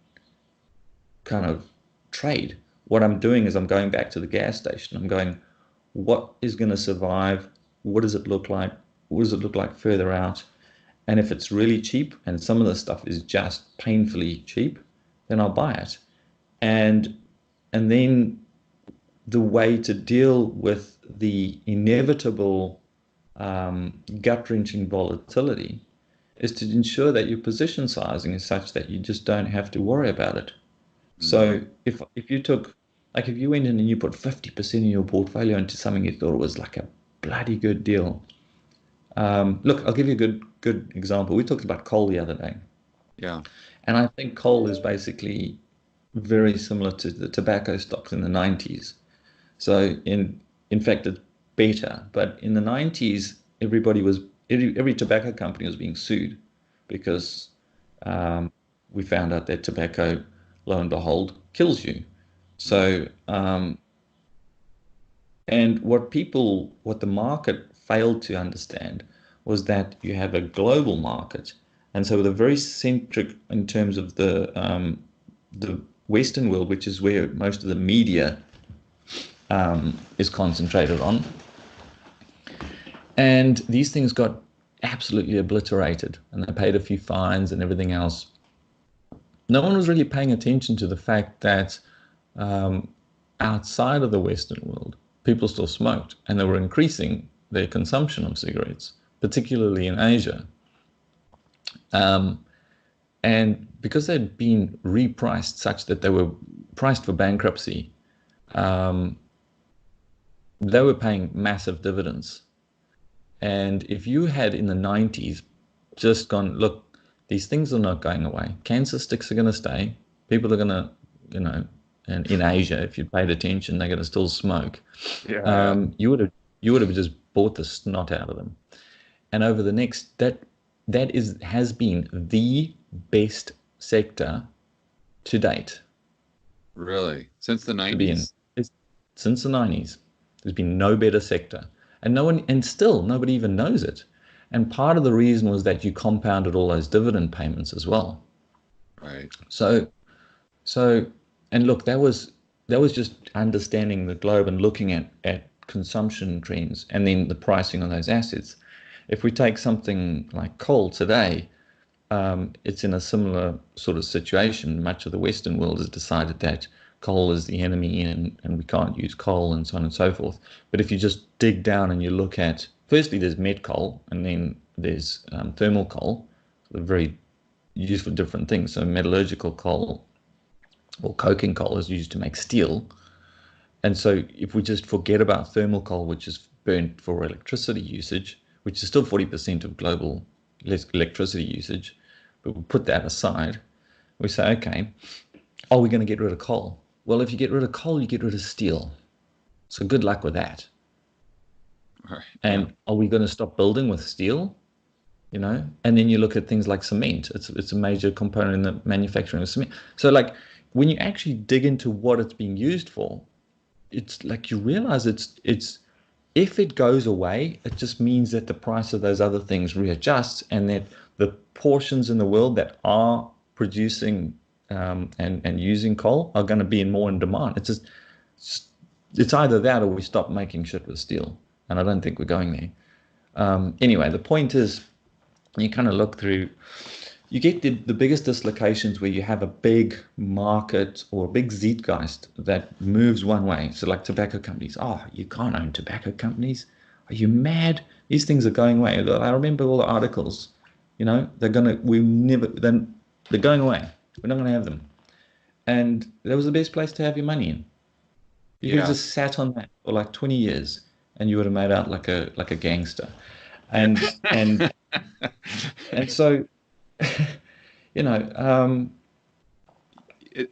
kind of trade. What I'm doing is I'm going back to the gas station. I'm going, what is going to survive? What does it look like? What does it look like further out? And if it's really cheap, and some of the stuff is just painfully cheap, then I'll buy it. And then the way to deal with the inevitable gut-wrenching volatility is to ensure that your position sizing is such that you just don't have to worry about it. Mm-hmm. So if you went in and you put 50% of your portfolio into something you thought was like a bloody good deal. Look, I'll give you a good example. We talked about coal the other day. Yeah. And I think coal is basically very similar to the tobacco stocks in the 90s. So in fact, it's better. But in the 90s, every tobacco company was being sued because we found out that tobacco, lo and behold, kills you. So and what the market failed to understand was that you have a global market, and so they're very centric in terms of the Western world, which is where most of the media is concentrated on. And these things got absolutely obliterated, and they paid a few fines and everything else. No one was really paying attention to the fact that outside of the Western world, people still smoked, and they were increasing their consumption of cigarettes, particularly in Asia. And because they'd been repriced such that they were priced for bankruptcy, um, they were paying massive dividends. And if you had in the 90s just gone, look, these things are not going away. Cancer sticks are going to stay. People are going to, you know, and in Asia, if you paid attention, they're going to still smoke. Yeah, yeah. You would have just bought the snot out of them. And over the next that has been the best sector to date Really? Since the to be in. 90s? Since the 90s. There's been no better sector. And no one, and still nobody even knows it. And part of the reason was that you compounded all those dividend payments as well. Right. So so and look, that was just understanding the globe and looking at consumption trends and then the pricing on those assets. If we take something like coal today, it's in a similar sort of situation. Much of the Western world has decided that coal is the enemy and we can't use coal and so on and so forth. But if you just dig down and you look at, firstly, there's met coal and then there's thermal coal. They're very used for different things. So metallurgical coal or coking coal is used to make steel. And so if we just forget about thermal coal, which is burnt for electricity usage, which is still 40% of global electricity usage, but we put that aside, we say, okay, are we going to get rid of coal? Well, if you get rid of coal, you get rid of steel. So good luck with that. Right. Yeah. And are we going to stop building with steel? You know, and then you look at things like cement. It's a major component in the manufacturing of cement. So like when you actually dig into what it's being used for, it's like you realize it's if it goes away, it just means that the price of those other things readjusts and that the portions in the world that are producing and using coal are going to be in more in demand. It's either that or we stop making shit with steel, and I don't think we're going there. Anyway, the point is, you kind of look through, you get the biggest dislocations where you have a big market or a big zeitgeist that moves one way. So like tobacco companies, oh, you can't own tobacco companies. Are you mad? These things are going away. I remember all the articles, they're going away. We're not going to have them. And that was the best place to have your money in. You could have Yeah. just sat on that for like 20 years and you would have made out like a gangster. Yeah. And so, you know,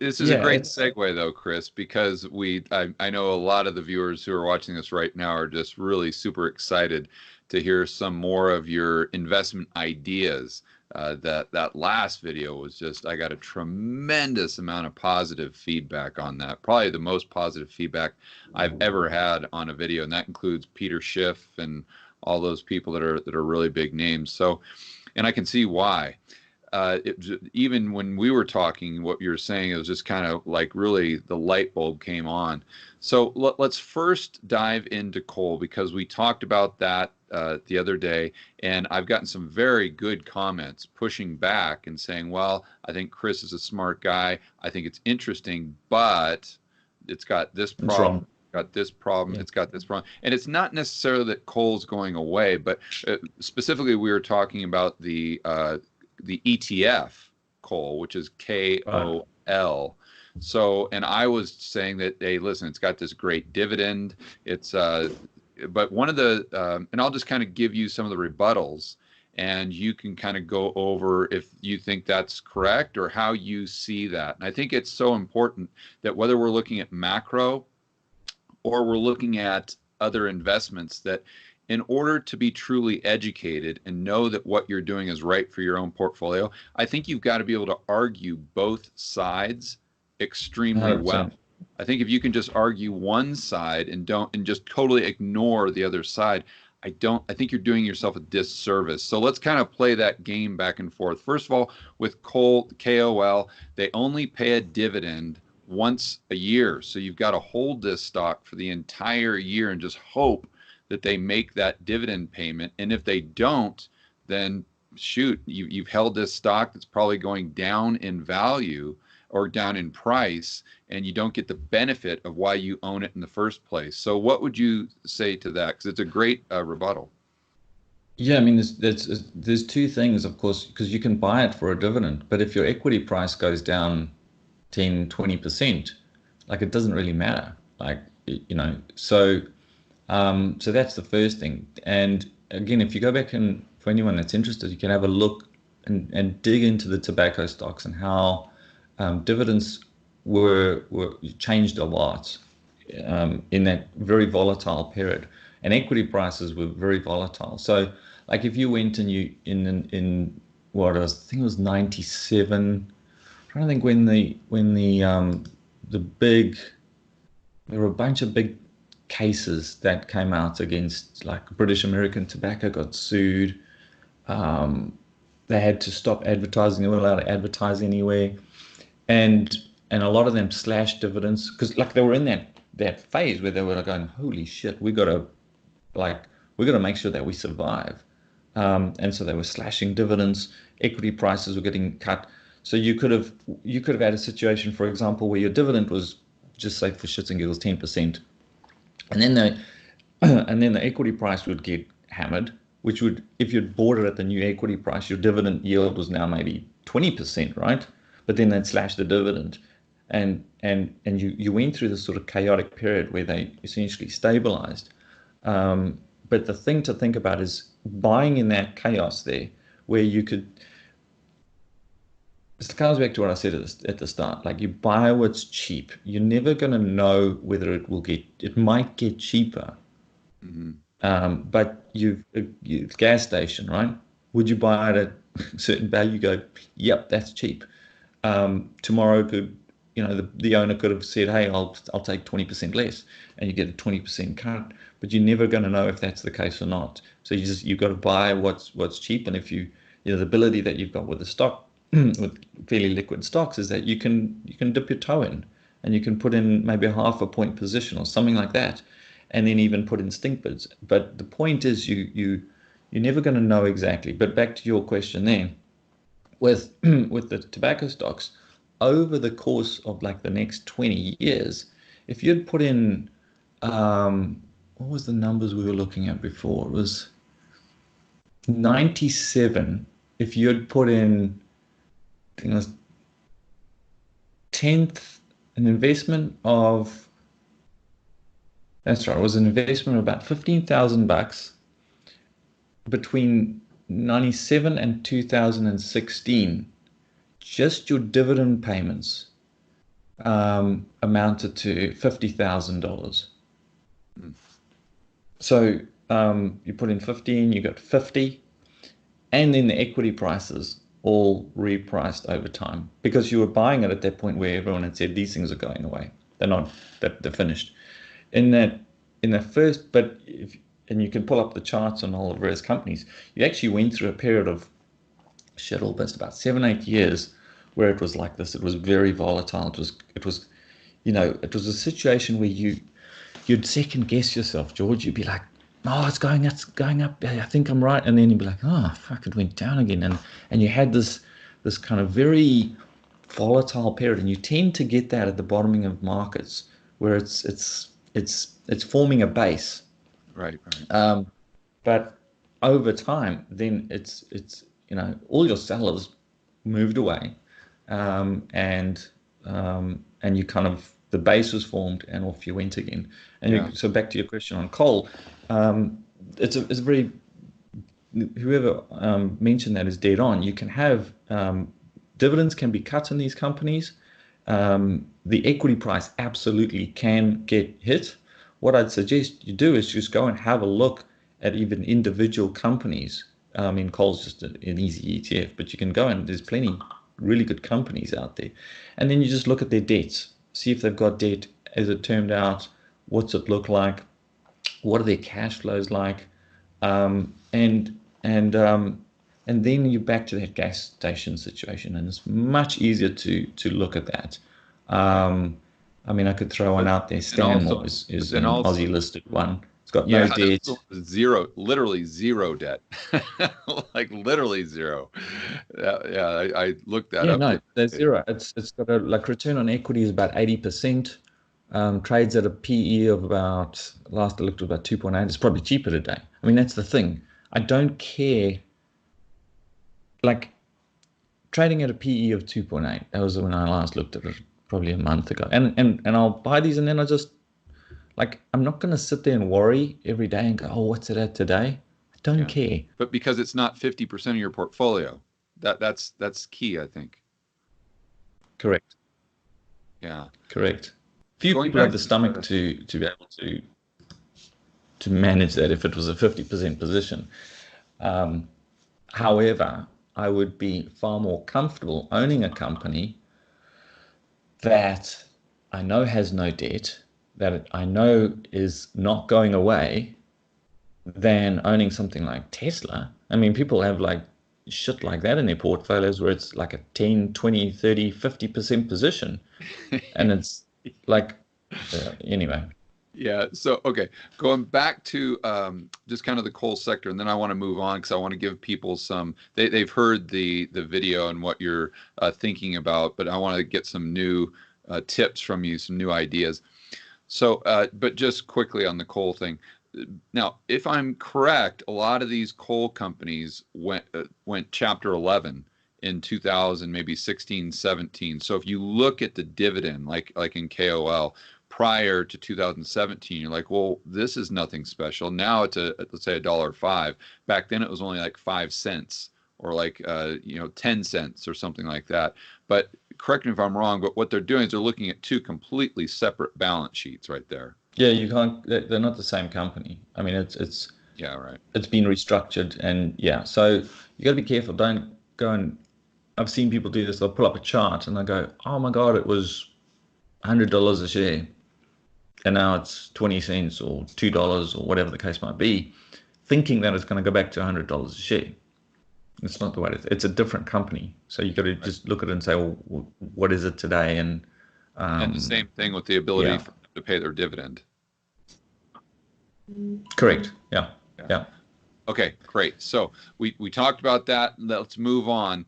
This is a yeah, great segue, though, Chris, because I know a lot of the viewers who are watching this right now are just really super excited to hear some more of your investment ideas. That last video was just, I got a tremendous amount of positive feedback on that. Probably the most positive feedback I've ever had on a video, and that includes Peter Schiff and all those people that are really big names. So, and I can see why. Even when we were talking, what you were saying, it was just kind of like really the light bulb came on. So let's first dive into coal because we talked about that the other day, and I've gotten some very good comments pushing back and saying, well, I think Chris is a smart guy. I think it's interesting, but it's got this it's problem. wrong. Got this problem. Yeah. It's got this problem, and it's not necessarily that coal's going away, but specifically we were talking about the ETF coal, which is Right. KOL. So, and I was saying that, hey, listen, it's got this great dividend. It's, but one of the, and I'll just kind of give you some of the rebuttals, and you can kind of go over if you think that's correct or how you see that. And I think it's so important that whether we're looking at macro or we're looking at other investments, that in order to be truly educated and know that what you're doing is right for your own portfolio, I think you've got to be able to argue both sides extremely well. 100%. I think if you can just argue one side and just totally ignore the other side, I think you're doing yourself a disservice. So let's kind of play that game back and forth. First of all, with KOL, they only pay a dividend once a year. So you've got to hold this stock for the entire year and just hope that they make that dividend payment. And if they don't, then shoot, you've held this stock that's probably going down in value or down in price, and you don't get the benefit of why you own it in the first place. So what would you say to that? Because it's a great rebuttal. Yeah, I mean, there's two things, of course, because you can buy it for a dividend, but if your equity price goes down 10, 20%, like it doesn't really matter. Like, so that's the first thing. And again, if you go back and for anyone that's interested, you can have a look and dig into the tobacco stocks and how dividends were changed a lot in that very volatile period, and equity prices were very volatile. So, like if you went and you in what I think it was 97. I'm trying to think when the big there were a bunch of big cases that came out against like British American Tobacco got sued. Um, they had to stop advertising. They weren't allowed to advertise anywhere, and and a lot of them slashed dividends because like they were in that phase where they were going, holy shit, like we got to make sure that we survive. And so they were slashing dividends. Equity prices were getting cut. So you could have had a situation, for example, where your dividend was just say for shits and giggles 10%, and then the and then the equity price would get hammered, which would, if you'd bought it at the new equity price, your dividend yield was now maybe 20%, right? But then they'd slash the dividend, and you went through this sort of chaotic period where they essentially stabilized. But the thing to think about is buying in that chaos there, where you could. It comes back to what I said at the start. Like you buy what's cheap. You're never going to know whether it will get. It might get cheaper, Hmm. but gas station, right? Would you buy it at a certain value? You go, yep, that's cheap. Tomorrow could, the owner could have said, hey, I'll take 20% less, and you get a 20% cut. But you're never going to know if that's the case or not. So you've got to buy what's cheap, and if the ability that you've got with the stock with fairly liquid stocks is that you can dip your toe in, and you can put in maybe a half a point position or something like that, and then even put in stink bids. But the point is you're never going to know exactly. But back to your question there, with with the tobacco stocks, over the course of like the next 20 years, if you'd put in what was the numbers we were looking at before? It was 97. If you'd put in, I think it was tenth, an investment of, that's right, it was an investment of about $15,000 between 97 and 2016. Just your dividend payments amounted to $50,000. Mm. So you put in 15, you got 50, and then the equity prices all repriced over time because you were buying it at that point where everyone had said these things are going away. They're not, they're finished. In that in the first, but if and you can pull up the charts on all the various companies, you actually went through a period of shit, almost about 7, 8 years where it was like this. It was very volatile. It was a situation where you'd second guess yourself, George. You'd be like, oh, it's going up. I think I'm right. And then you'd be like, oh, fuck, it went down again. And you had this kind of very volatile period. And you tend to get that at the bottoming of markets where it's forming a base. Right, right. But over time, then all your sellers moved away, and you kind of the base was formed, and off you went again. Yeah. So back to your question on coal, it's a very whoever mentioned that is dead on. You can have dividends can be cut in these companies. The equity price absolutely can get hit. What I'd suggest you do is just go and have a look at even individual companies. I mean, coal's just an easy ETF, but you can go and there's plenty really good companies out there. And then you just look at their debts, see if they've got debt, as it turned out, what's it look like, what are their cash flows like, um, and and and then you're back to that gas station situation, and it's much easier to look at that. Right. Um, I mean, I could throw one But out there. and Stanmore also, is then an also, Aussie listed one. It's got yeah, no this debt. one was zero, literally zero debt, like literally zero. Yeah, yeah. I looked that Yeah, up the no, other there's day. zero. It's got a like return on equity is about 80%. Trades at a PE of about last I looked at about 2.8. It's probably cheaper today. I mean, that's the thing. I don't care. Like trading at a PE of 2.8. That was when I last looked at it, probably a month ago. And I'll buy these, and then I just like, I'm not going to sit there and worry every day and go, oh, what's it at today? I don't Yeah. care. But because it's not 50% of your portfolio, that's key, I think. Correct. Yeah. Correct. Few Going people have back the to stomach to be able to manage that if it was a 50% position. However, I would be far more comfortable owning a company that I know has no debt, that I know is not going away, than owning something like Tesla. I mean, people have like shit like that in their portfolios where it's like a 10, 20, 30, 50% position. And it's like, anyway. Yeah. So, okay, going back to just kind of the coal sector, and then I want to move on because I want to give people some. They've heard the video and what you're thinking about, but I want to get some new tips from you, some new ideas. So, but just quickly on the coal thing. Now, if I'm correct, a lot of these coal companies went Chapter 11 in 2000, maybe 16, 17. So if you look at the dividend, like in KOL, prior to 2017, you're like, well, this is nothing special. Now it's let's say $1.05. Back then it was only like 5 cents or like 10 cents or something like that. But correct me if I'm wrong, but what they're doing is they're looking at two completely separate balance sheets right there. Yeah, you can't, they're not the same company. I mean, Yeah, right. it's been restructured, and yeah, so you got to be careful. Don't go and, I've seen people do this. They'll pull up a chart and they'll go, oh my God, it was $100 a share. And now it's 20 cents or $2 or whatever the case might be, thinking that it's going to go back to $100 a share. It's not the way it's a different company. So you got to just look at it and say, well, what is it today? And the same thing with the ability yeah. for them to pay their dividend. Correct. Yeah. Yeah. Okay, great. So we talked about that. Let's move on.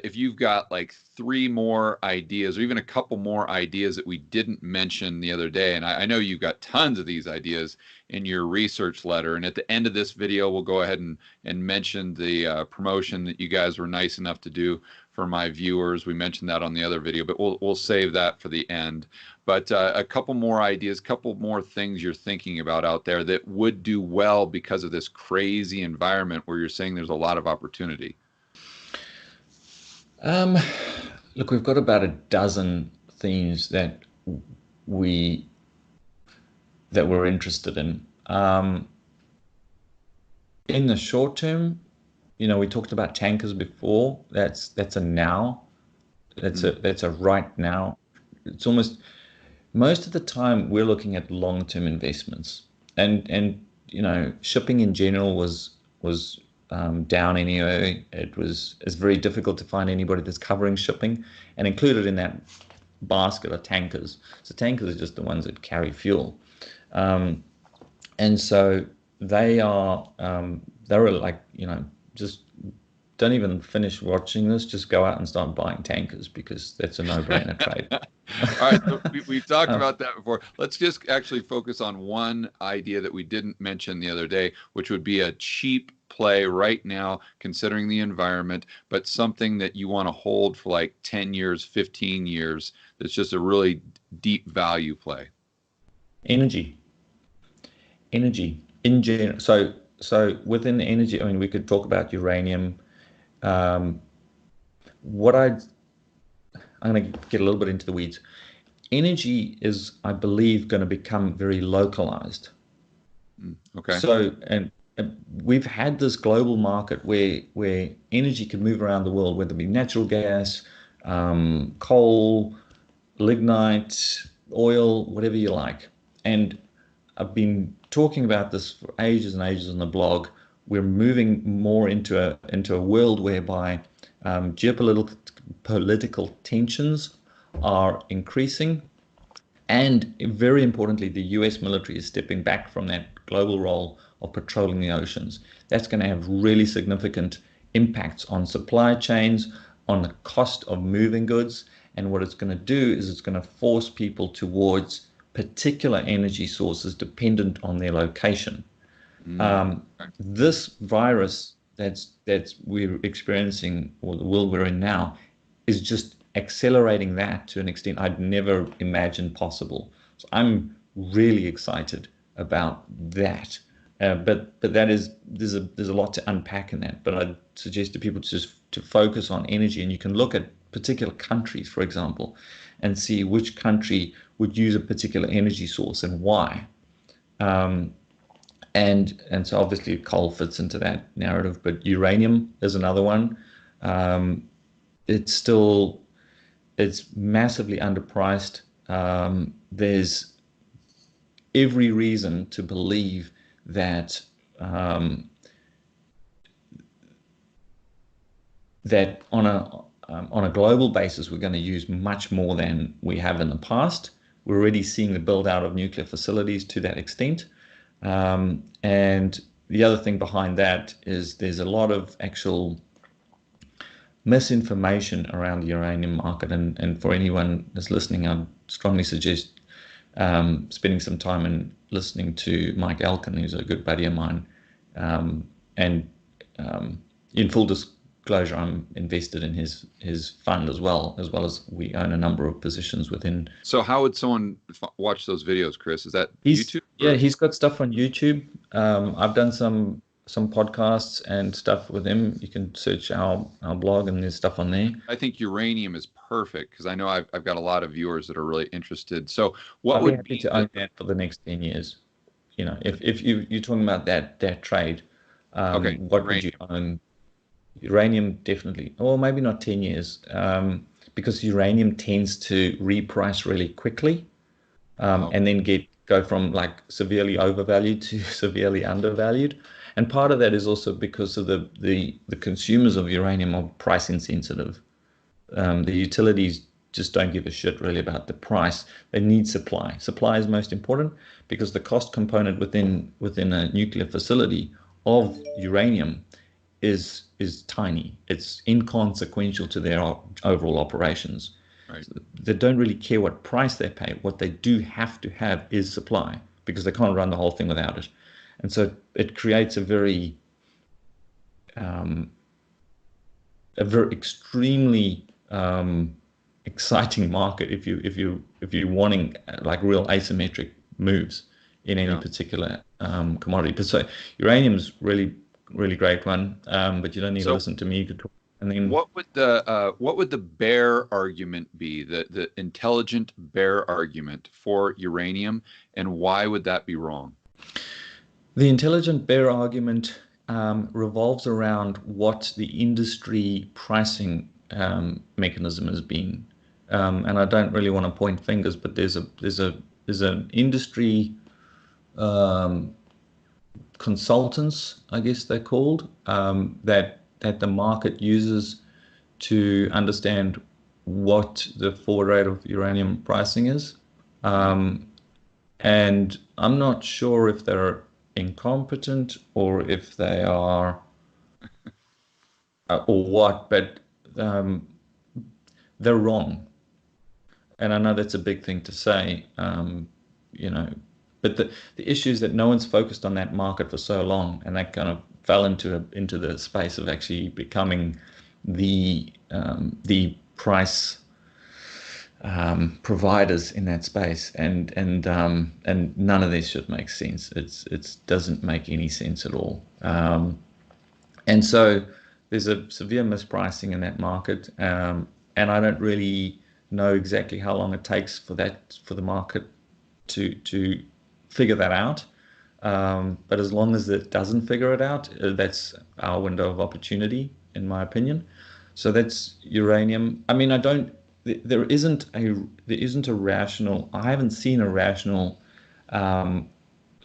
If you've got like three more ideas or even a couple more ideas that we didn't mention the other day, and I know you've got tons of these ideas in your research letter, and at the end of this video, we'll go ahead and mention the promotion that you guys were nice enough to do for my viewers. We mentioned that on the other video, but we'll save that for the end. But a couple more ideas, couple more things you're thinking about out there that would do well because of this crazy environment where you're saying there's a lot of opportunity. Look, we've got about a dozen themes that we're interested in. In the short term, we talked about tankers before. That's a now. That's a right now. It's almost, most of the time we're looking at long-term investments, and shipping in general was down anyway. It's very difficult to find anybody that's covering shipping, and included in that basket are tankers. So tankers are just the ones that carry fuel, and so they're like, just don't even finish watching this. Just go out and start buying tankers, because that's a no-brainer trade. All right, so we've talked about that before. Let's just actually focus on one idea that we didn't mention the other day, which would be a cheap play right now, considering the environment, but something that you want to hold for like 10 years, 15 years. That's just a really deep value play. Energy in general. So within energy, I mean, we could talk about uranium. I'm going to get a little bit into the weeds. Energy is, I believe, going to become very localized. Okay. So, and we've had this global market where energy can move around the world, whether it be natural gas, coal, lignite, oil, whatever you like. And I've been talking about this for ages and ages on the blog. We're moving more into a world whereby geopolitical tensions are increasing, and very importantly, the US military is stepping back from that global role of patrolling the oceans. That's going to have really significant impacts on supply chains, on the cost of moving goods, and what it's going to do is it's going to force people towards particular energy sources dependent on their location. Mm. This virus that's we're experiencing, or the world we're in now, is just accelerating that to an extent I'd never imagined possible. So I'm really excited about that. But that is there's a lot to unpack in that. But I'd suggest to people to just to focus on energy, and you can look at particular countries, for example, and see which country would use a particular energy source and why. Um, and so obviously coal fits into that narrative, but uranium is another one. Um, it's still it's massively underpriced. There's every reason to believe that um, that on a global basis we're going to use much more than we have in the past. We're already seeing the build out of nuclear facilities to that extent. And the other thing behind that is there's a lot of actual misinformation around the uranium market. And for anyone that's listening, I strongly suggest spending some time and listening to Mike Elkin, who's a good buddy of mine. And in full disclosure, I'm invested in his fund as well as we own a number of positions within. So how would someone watch those videos, Chris? Is that He's YouTube Yeah, or? he's got stuff on YouTube. I've done some podcasts and stuff with him. You can search our blog and there's stuff on there. I think uranium is perfect because I know I've got a lot of viewers that are really interested. So what I'd be would happy be to the, own that for the next 10 years. You know, if you're talking about that trade, okay, what would you uranium? own? Uranium, definitely. Or maybe not 10 years, because uranium tends to reprice really quickly, Oh, and then go from like severely overvalued to severely undervalued. And part of that is also because of the consumers of uranium are price insensitive. The utilities just don't give a shit really about the price. They need supply. Supply is most important because the cost component within a nuclear facility of uranium is tiny. It's inconsequential to their overall operations. right. So they don't really care what price they pay. What they do have to have is supply because they can't run the whole thing without it. And so it creates um, a very extremely exciting market if you're wanting like real asymmetric moves in any Yeah. particular commodity. But so uranium's really great one, but you don't need to So listen to me. You could talk, and then what would the bear argument be? The intelligent bear argument for uranium, and why would that be wrong? the intelligent bear argument revolves around what the industry pricing mechanism has been. And I don't really want to point fingers, but there's an industry um, consultants, I guess they're called, that the market uses to understand what the forward rate of uranium pricing is. Okay. Um, and I'm not sure if they're incompetent or if they are or what, but um, they're wrong. And I know that's a big thing to say, you know, but the issue is that no one's focused on that market for so long, and that kind of fell into the space of actually becoming the price providers in that space, and none of this should make sense. It doesn't make any sense at all. And so there's a severe mispricing in that market, and I don't really know exactly how long it takes for the market to figure that out. But as long as it doesn't figure it out, that's our window of opportunity, in my opinion. So that's uranium. I mean, I don't. There isn't a rational. I haven't seen a rational um,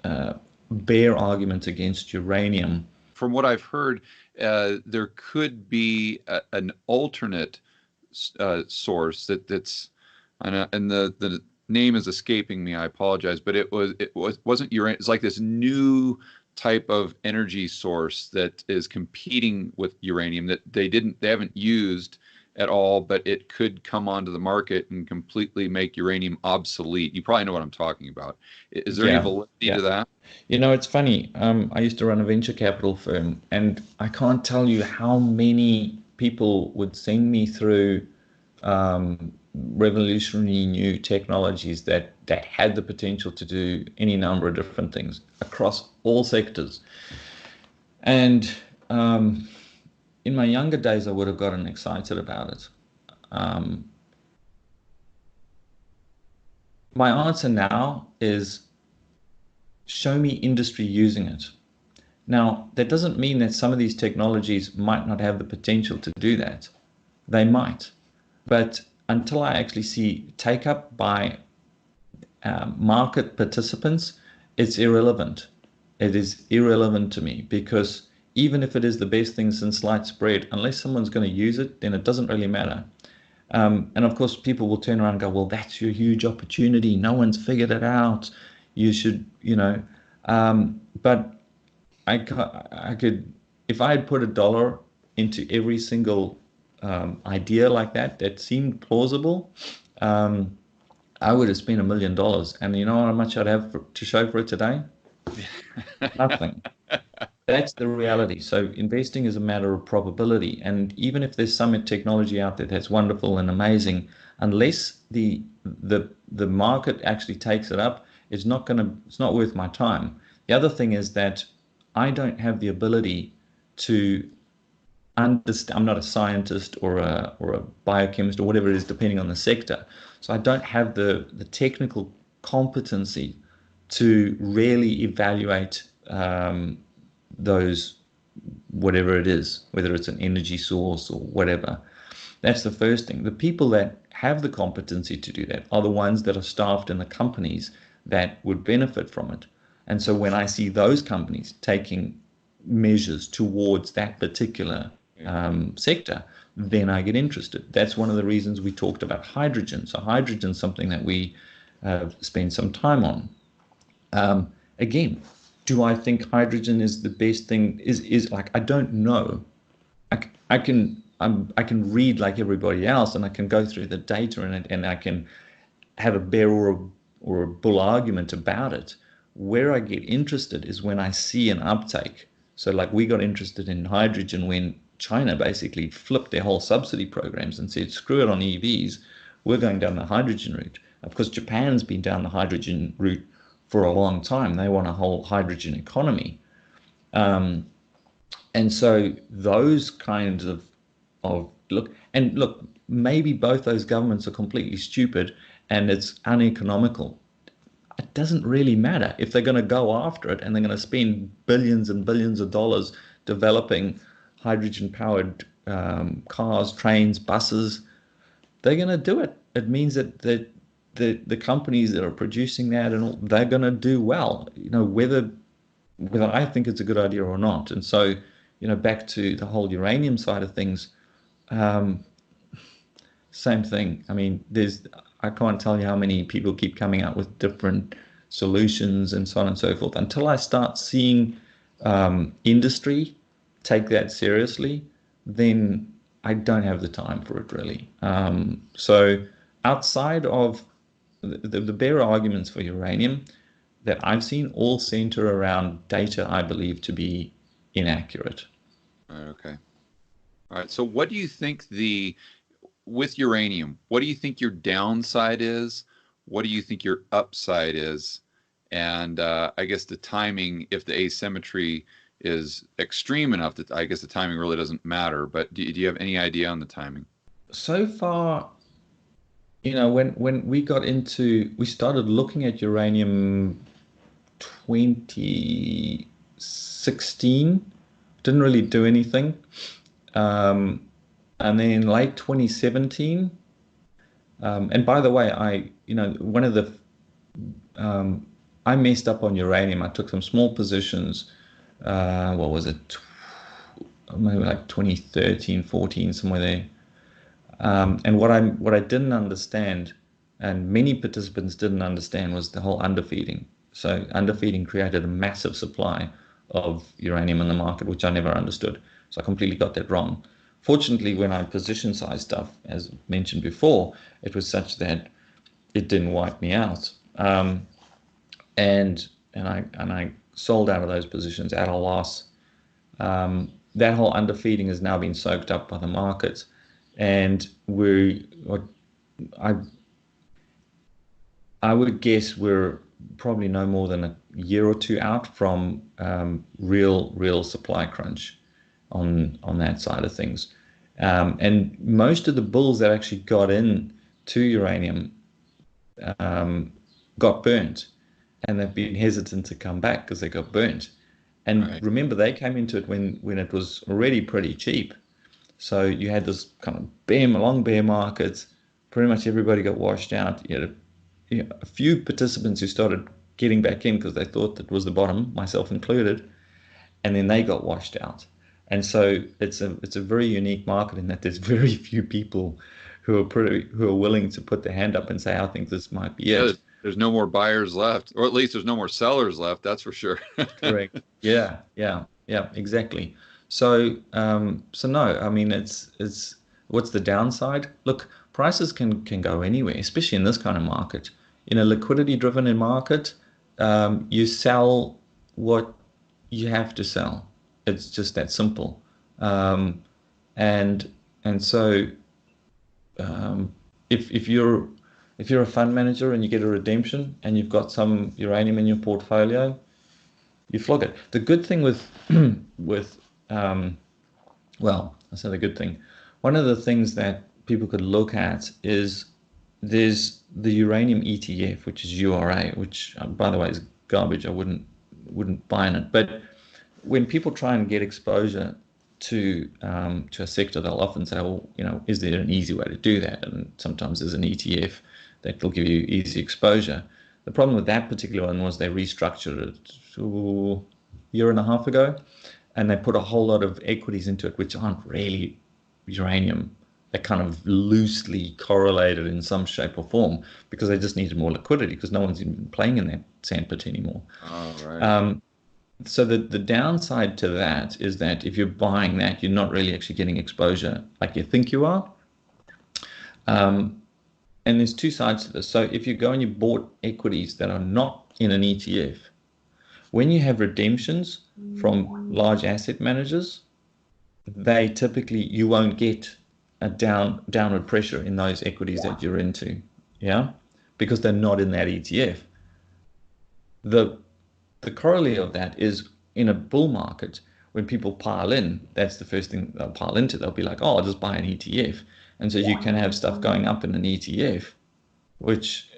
uh, bear argument against uranium. From what I've heard, there could be an alternate source that's and the name is escaping me. I apologize, but wasn't uranium. It's like this new type of energy source that is competing with uranium that they haven't used at all, but it could come onto the market and completely make uranium obsolete. You probably know what I'm talking about. Is there any Yeah, validity yeah. to that? It's funny. I used to run a venture capital firm, and I can't tell you how many people would send me through revolutionary new technologies that had the potential to do any number of different things across all sectors. And in my younger days, I would have gotten excited about it. Um, my answer now is show me industry using it. Now, that doesn't mean that some of these technologies might not have the potential to do that. They might. But until I actually see take up by market participants, it's irrelevant. It is irrelevant to me because even if it is the best thing since sliced bread, unless someone's going to use it, then it doesn't really matter. And of course, people will turn around and go, well, that's your huge opportunity. No one's figured it out. You should, but I could, if I had put $1 into every single idea like that seemed plausible, I would have spent $1 million. And you know how much I'd have to show for it today? Nothing. That's the reality. So investing is a matter of probability. And even if there's some technology out there that's wonderful and amazing, unless the market actually takes it up, it's not worth my time. The other thing is that I don't have the ability to understand. I'm not a scientist or a biochemist or whatever it is, depending on the sector. So I don't have the technical competency to really evaluate those, whatever it is, whether it's an energy source or whatever. That's the first thing. The people that have the competency to do that are the ones that are staffed in the companies that would benefit from it. And so when I see those companies taking measures towards that particular sector, then I get interested. That's one of the reasons we talked about hydrogen. So hydrogen is something that we have spent some time on. Again, do I think hydrogen is the best thing? Is like, I don't know. I can read like everybody else, and I can go through the data in it, and I can have a bear or a bull argument about it. Where I get interested is when I see an uptake. So like we got interested in hydrogen when China basically flipped their whole subsidy programs and said, screw it on EVs, we're going down the hydrogen route. Of course, Japan's been down the hydrogen route for a long time. They want a whole hydrogen economy. And so those kinds of look, maybe both those governments are completely stupid and it's uneconomical. It doesn't really matter if they're going to go after it and they're going to spend billions and billions of dollars developing hydrogen-powered cars, trains, buses. They're going to do it. It means that the companies that are producing that and all, they're going to do well. Whether I think it's a good idea or not. And so, back to the whole uranium side of things. Same thing. I mean, I can't tell you how many people keep coming out with different solutions and so on and so forth. Until I start seeing industry take that seriously, then I don't have the time for it really. So outside of the bare arguments for uranium that I've seen all center around data I believe to be inaccurate. Okay. All right. So what do you think with uranium, what do you think your downside is? What do you think your upside is? And I guess the timing, if the asymmetry is extreme enough, that I guess the timing really doesn't matter. But do you have any idea on the timing? So far, when we started looking at uranium 2016, didn't really do anything. And then in late 2017, and by the way, I messed up on uranium. I took some small positions. What was it? Maybe like 2013, 14, somewhere there. And what I didn't understand, and many participants didn't understand, was the whole underfeeding. So underfeeding created a massive supply of uranium in the market, which I never understood. So I completely got that wrong. Fortunately, when I position size stuff, as mentioned before, it was such that it didn't wipe me out. And I sold out of those positions at a loss. That whole underfeeding has now been soaked up by the markets, and I I would guess we're probably no more than a year or two out from real supply crunch on that side of things. And most of the bulls that actually got in to uranium got burnt, and they've been hesitant to come back because they got burnt. And Right. remember, they came into it when it was already pretty cheap. So you had this kind of long bear markets. Pretty much everybody got washed out. You had a few participants who started getting back in because they thought that was the bottom, myself included, and then they got washed out. And so it's a very unique market in that there's very few people who are willing to put their hand up and say, I think this might be Yeah, it. there's no more buyers left, or at least there's no more sellers left. That's for sure. Correct. Yeah, yeah, yeah, exactly. So no, I mean it's what's the downside? Look, prices can go anywhere, especially in this kind of market. In a liquidity-driven market, you sell what you have to sell. It's just that simple. Um, and and so if you're a fund manager and you get a redemption and you've got some uranium in your portfolio, you flog it. The good thing with well, I say the good thing. One of the things that people could look at is there's the uranium ETF, which is URA, which by the way is garbage. I wouldn't buy in it. But when people try and get exposure to a sector, they'll often say, well, is there an easy way to do that? And sometimes there's an ETF that will give you easy exposure. The problem with that particular one was they restructured it a year and a half ago, and they put a whole lot of equities into it, which aren't really uranium. They're kind of loosely correlated in some shape or form because they just needed more liquidity because no one's even playing in that sandpit anymore. All right. Um, so the downside to that is that if you're buying that, you're not really actually getting exposure like you think you are. Um, and there's two sides to this. So if you go and you bought equities that are not in an ETF, when you have redemptions from large asset managers, they typically you won't get a downward pressure in those equities that you're into, yeah, because they're not in that ETF. The the corollary of that is in a bull market, when people pile in, that's the first thing they'll pile into. They'll be like, oh, I'll just buy an ETF. And so you can have stuff going up in an ETF, which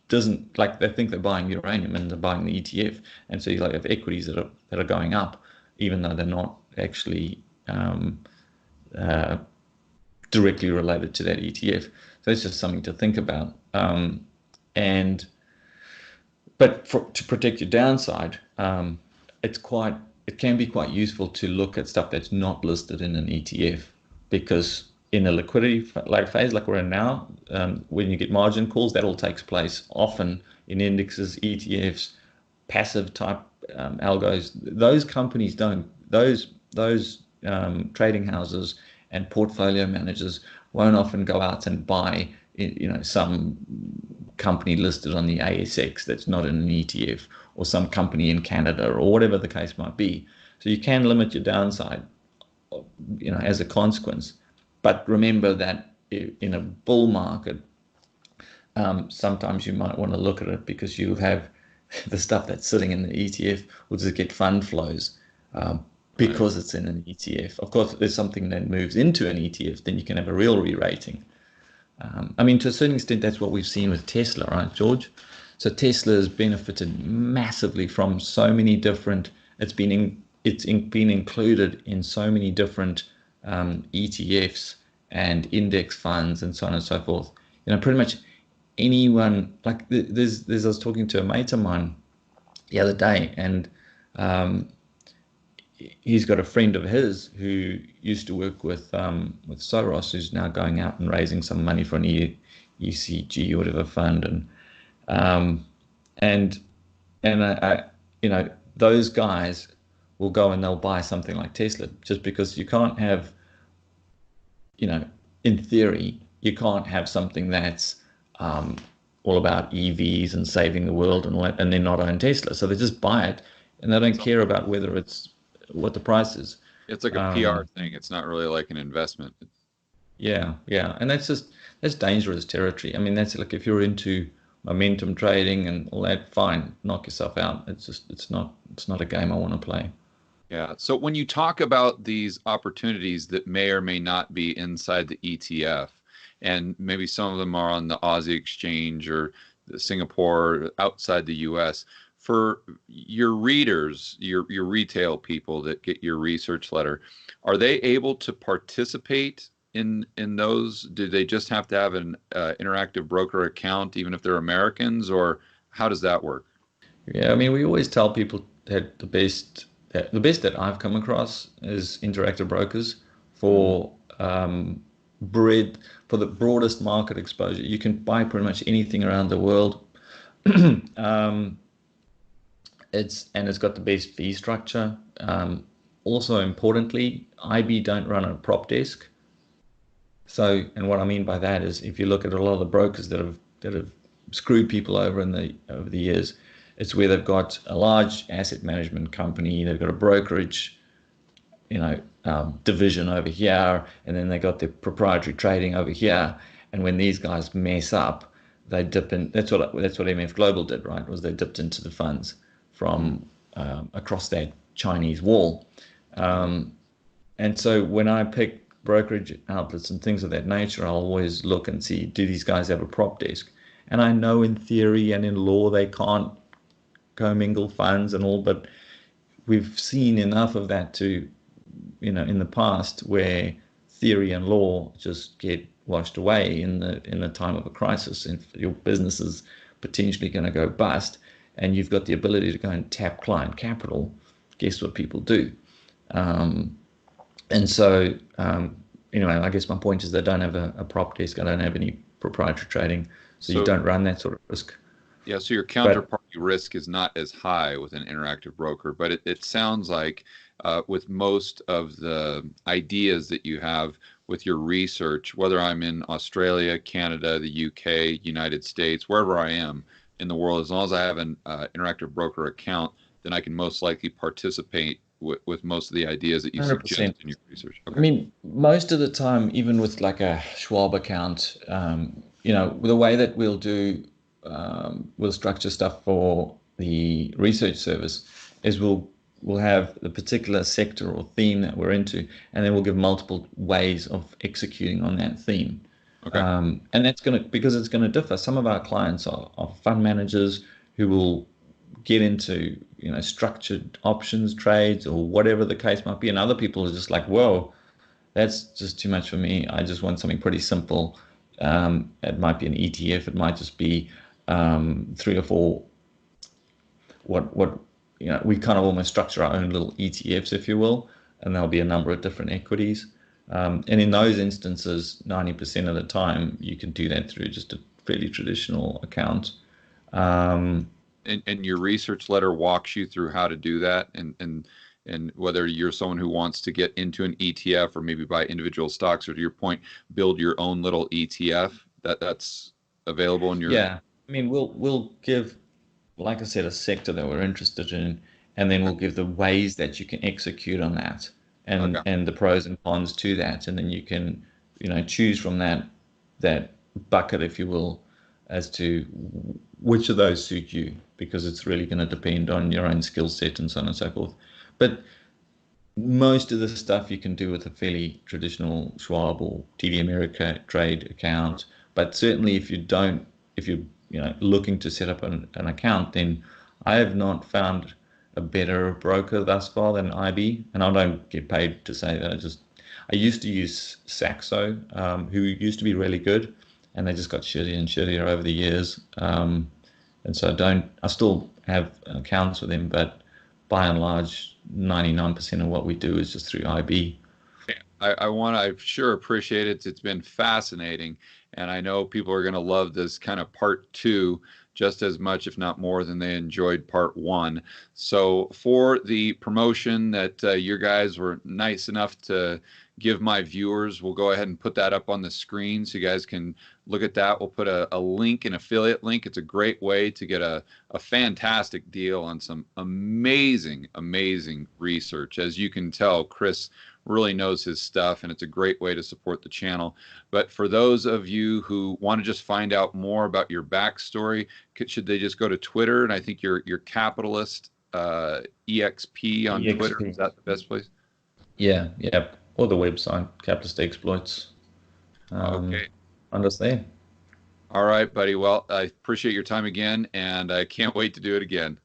doesn't, like, they think they're buying uranium and they're buying the ETF. And so you like have equities that are going up, even though they're not actually uh, directly related to that ETF. So it's just something to think about. And But to protect your downside, it can be quite useful to look at stuff that's not listed in an ETF, because in a liquidity phase like we're in now, when you get margin calls, that all takes place often in indexes, ETFs, passive type algos. Those companies don't. Those trading houses and portfolio managers won't often go out and buy some company listed on the ASX that's not in an ETF, or some company in Canada, or whatever the case might be. So you can limit your downside, as a consequence. But remember that in a bull market, sometimes you might want to look at it because you have the stuff that's sitting in the ETF will just get fund flows because it's in an ETF. Of course, if there's something that moves into an ETF, then you can have a real re-rating. I mean, to a certain extent, that's what we've seen with Tesla, right, George? So Tesla has benefited massively from so many different. It's been included in so many different ETFs and index funds and so on and so forth. Pretty much anyone, like there's I was talking to a mate of mine the other day, and he's got a friend of his who used to work with Soros, who's now going out and raising some money for an ECG or whatever fund, um, and I those guys will go and they'll buy something like Tesla just because you can't have you know, in theory, you can't have something that's um, all about EVs and saving the world and all that, and then not own Tesla. So they just buy it, and they don't So care about whether it's what the price is. it's like a PR Um, thing. It's not really like an investment. yeah, yeah, and that's dangerous territory. I mean, that's like if you're into momentum trading and all that, fine, knock yourself out. It's not a game I want to play. Yeah. So when you talk about these opportunities that may or may not be inside the ETF, and maybe some of them are on the Aussie exchange or the Singapore outside the US, for your readers, your retail people that get your research letter, are they able to participate in those? Do they just have to have an interactive broker account, even if they're Americans, or how does that work? Yeah, I mean, we always tell people that the best that I've come across is interactive brokers Mhm. for bread for the broadest market exposure. You can buy pretty much anything around the world. Um, it's got the best fee structure. Also importantly, IB don't run a prop desk. So, and what I mean by that is, if you look at a lot of the brokers that have screwed people over the years, it's where they've got a large asset management company, they've got a brokerage, division over here, and then they got their proprietary trading over here. And when these guys mess up, they dip in. That's what MF Global did, right? Was they dipped into the funds Mhm. from across that Chinese wall. Yeah. And so when I pick brokerage outlets and things of that nature, I'll always look and see, do these guys have a prop desk? And I know in theory and in law they can't commingle funds and all, but we've seen enough of that to, in the past where theory and law just get washed away in the time of a crisis, and your business is potentially going to go bust, and you've got the ability to go and tap client capital. Guess what people do? Um, and so, anyway, I guess my point is they don't have a prop desk. I don't have any proprietary trading, so you So don't run that sort of risk. yeah, so your But counterparty risk is not as high with an interactive broker, but it sounds like with most of the ideas that you have with your research, whether I'm in Australia, Canada, the UK, United States, wherever I am in the world, as long as I have an interactive broker account, then I can most likely participate with most of the ideas that you suggest 100%. in your research. I Okay. mean, most of the time, even with like a Schwab account, the way that we'll structure stuff for the research service is we'll have the particular sector or theme that we're into, and then we'll give multiple ways of executing on that theme. Okay. And that's because it's going to differ. Some of our clients are fund managers who will get into, structured options trades or whatever the case might be. And other people are just like, whoa, that's just too much for me. I just want something pretty simple. It might be an ETF. It might just be three or four. We kind of almost structure our own little ETFs, if you will, and there'll be a number of different equities. And in those instances, 90% of the time, you can do that through just a fairly traditional account. Um, And your research letter walks you through how to do that, and whether you're someone who wants to get into an ETF or maybe buy individual stocks, or to your point, build your own little ETF that's available in your. yeah, I mean, we'll give, like I said, a sector that we're interested in, and then we'll give the ways that you can execute on that, and Okay. and the pros and cons to that, and then you can, choose from that bucket, if you will, as to which of those suit you, because it's really going to depend on your own skill set and so on and so forth. But most of the stuff you can do with a fairly traditional Schwab or TD America trade account. But certainly, if you're looking to set up an account, then I have not found a better broker thus far than IB. And I don't get paid to say that. I used to use Saxo, who used to be really good, and they just got shittier and shittier over the years. And so I still have accounts with them, but by and large, 99% of what we do is just through IB. I sure appreciate it. It's been fascinating, and I know people are going to love this kind of part two just as much, if not more, than they enjoyed part one. So, for the promotion that your guys were nice enough to give my viewers. We'll go ahead and put that up on the screen so you guys can look at that. We'll put a link, an affiliate link. It's a great way to get a fantastic deal on some amazing, amazing research. As you can tell, Chris really knows his stuff, and it's a great way to support the channel. But for those of you who want to just find out more about your backstory, should they just go to Twitter? And I think you're Capitalist EXP on Twitter. Is that the best place? Yeah, or the website Capitalist Exploits. Okay. Understand. All right, buddy. Well, I appreciate your time again, and I can't wait to do it again.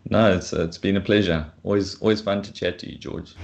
No, it's been a pleasure. Always fun to chat to you, George.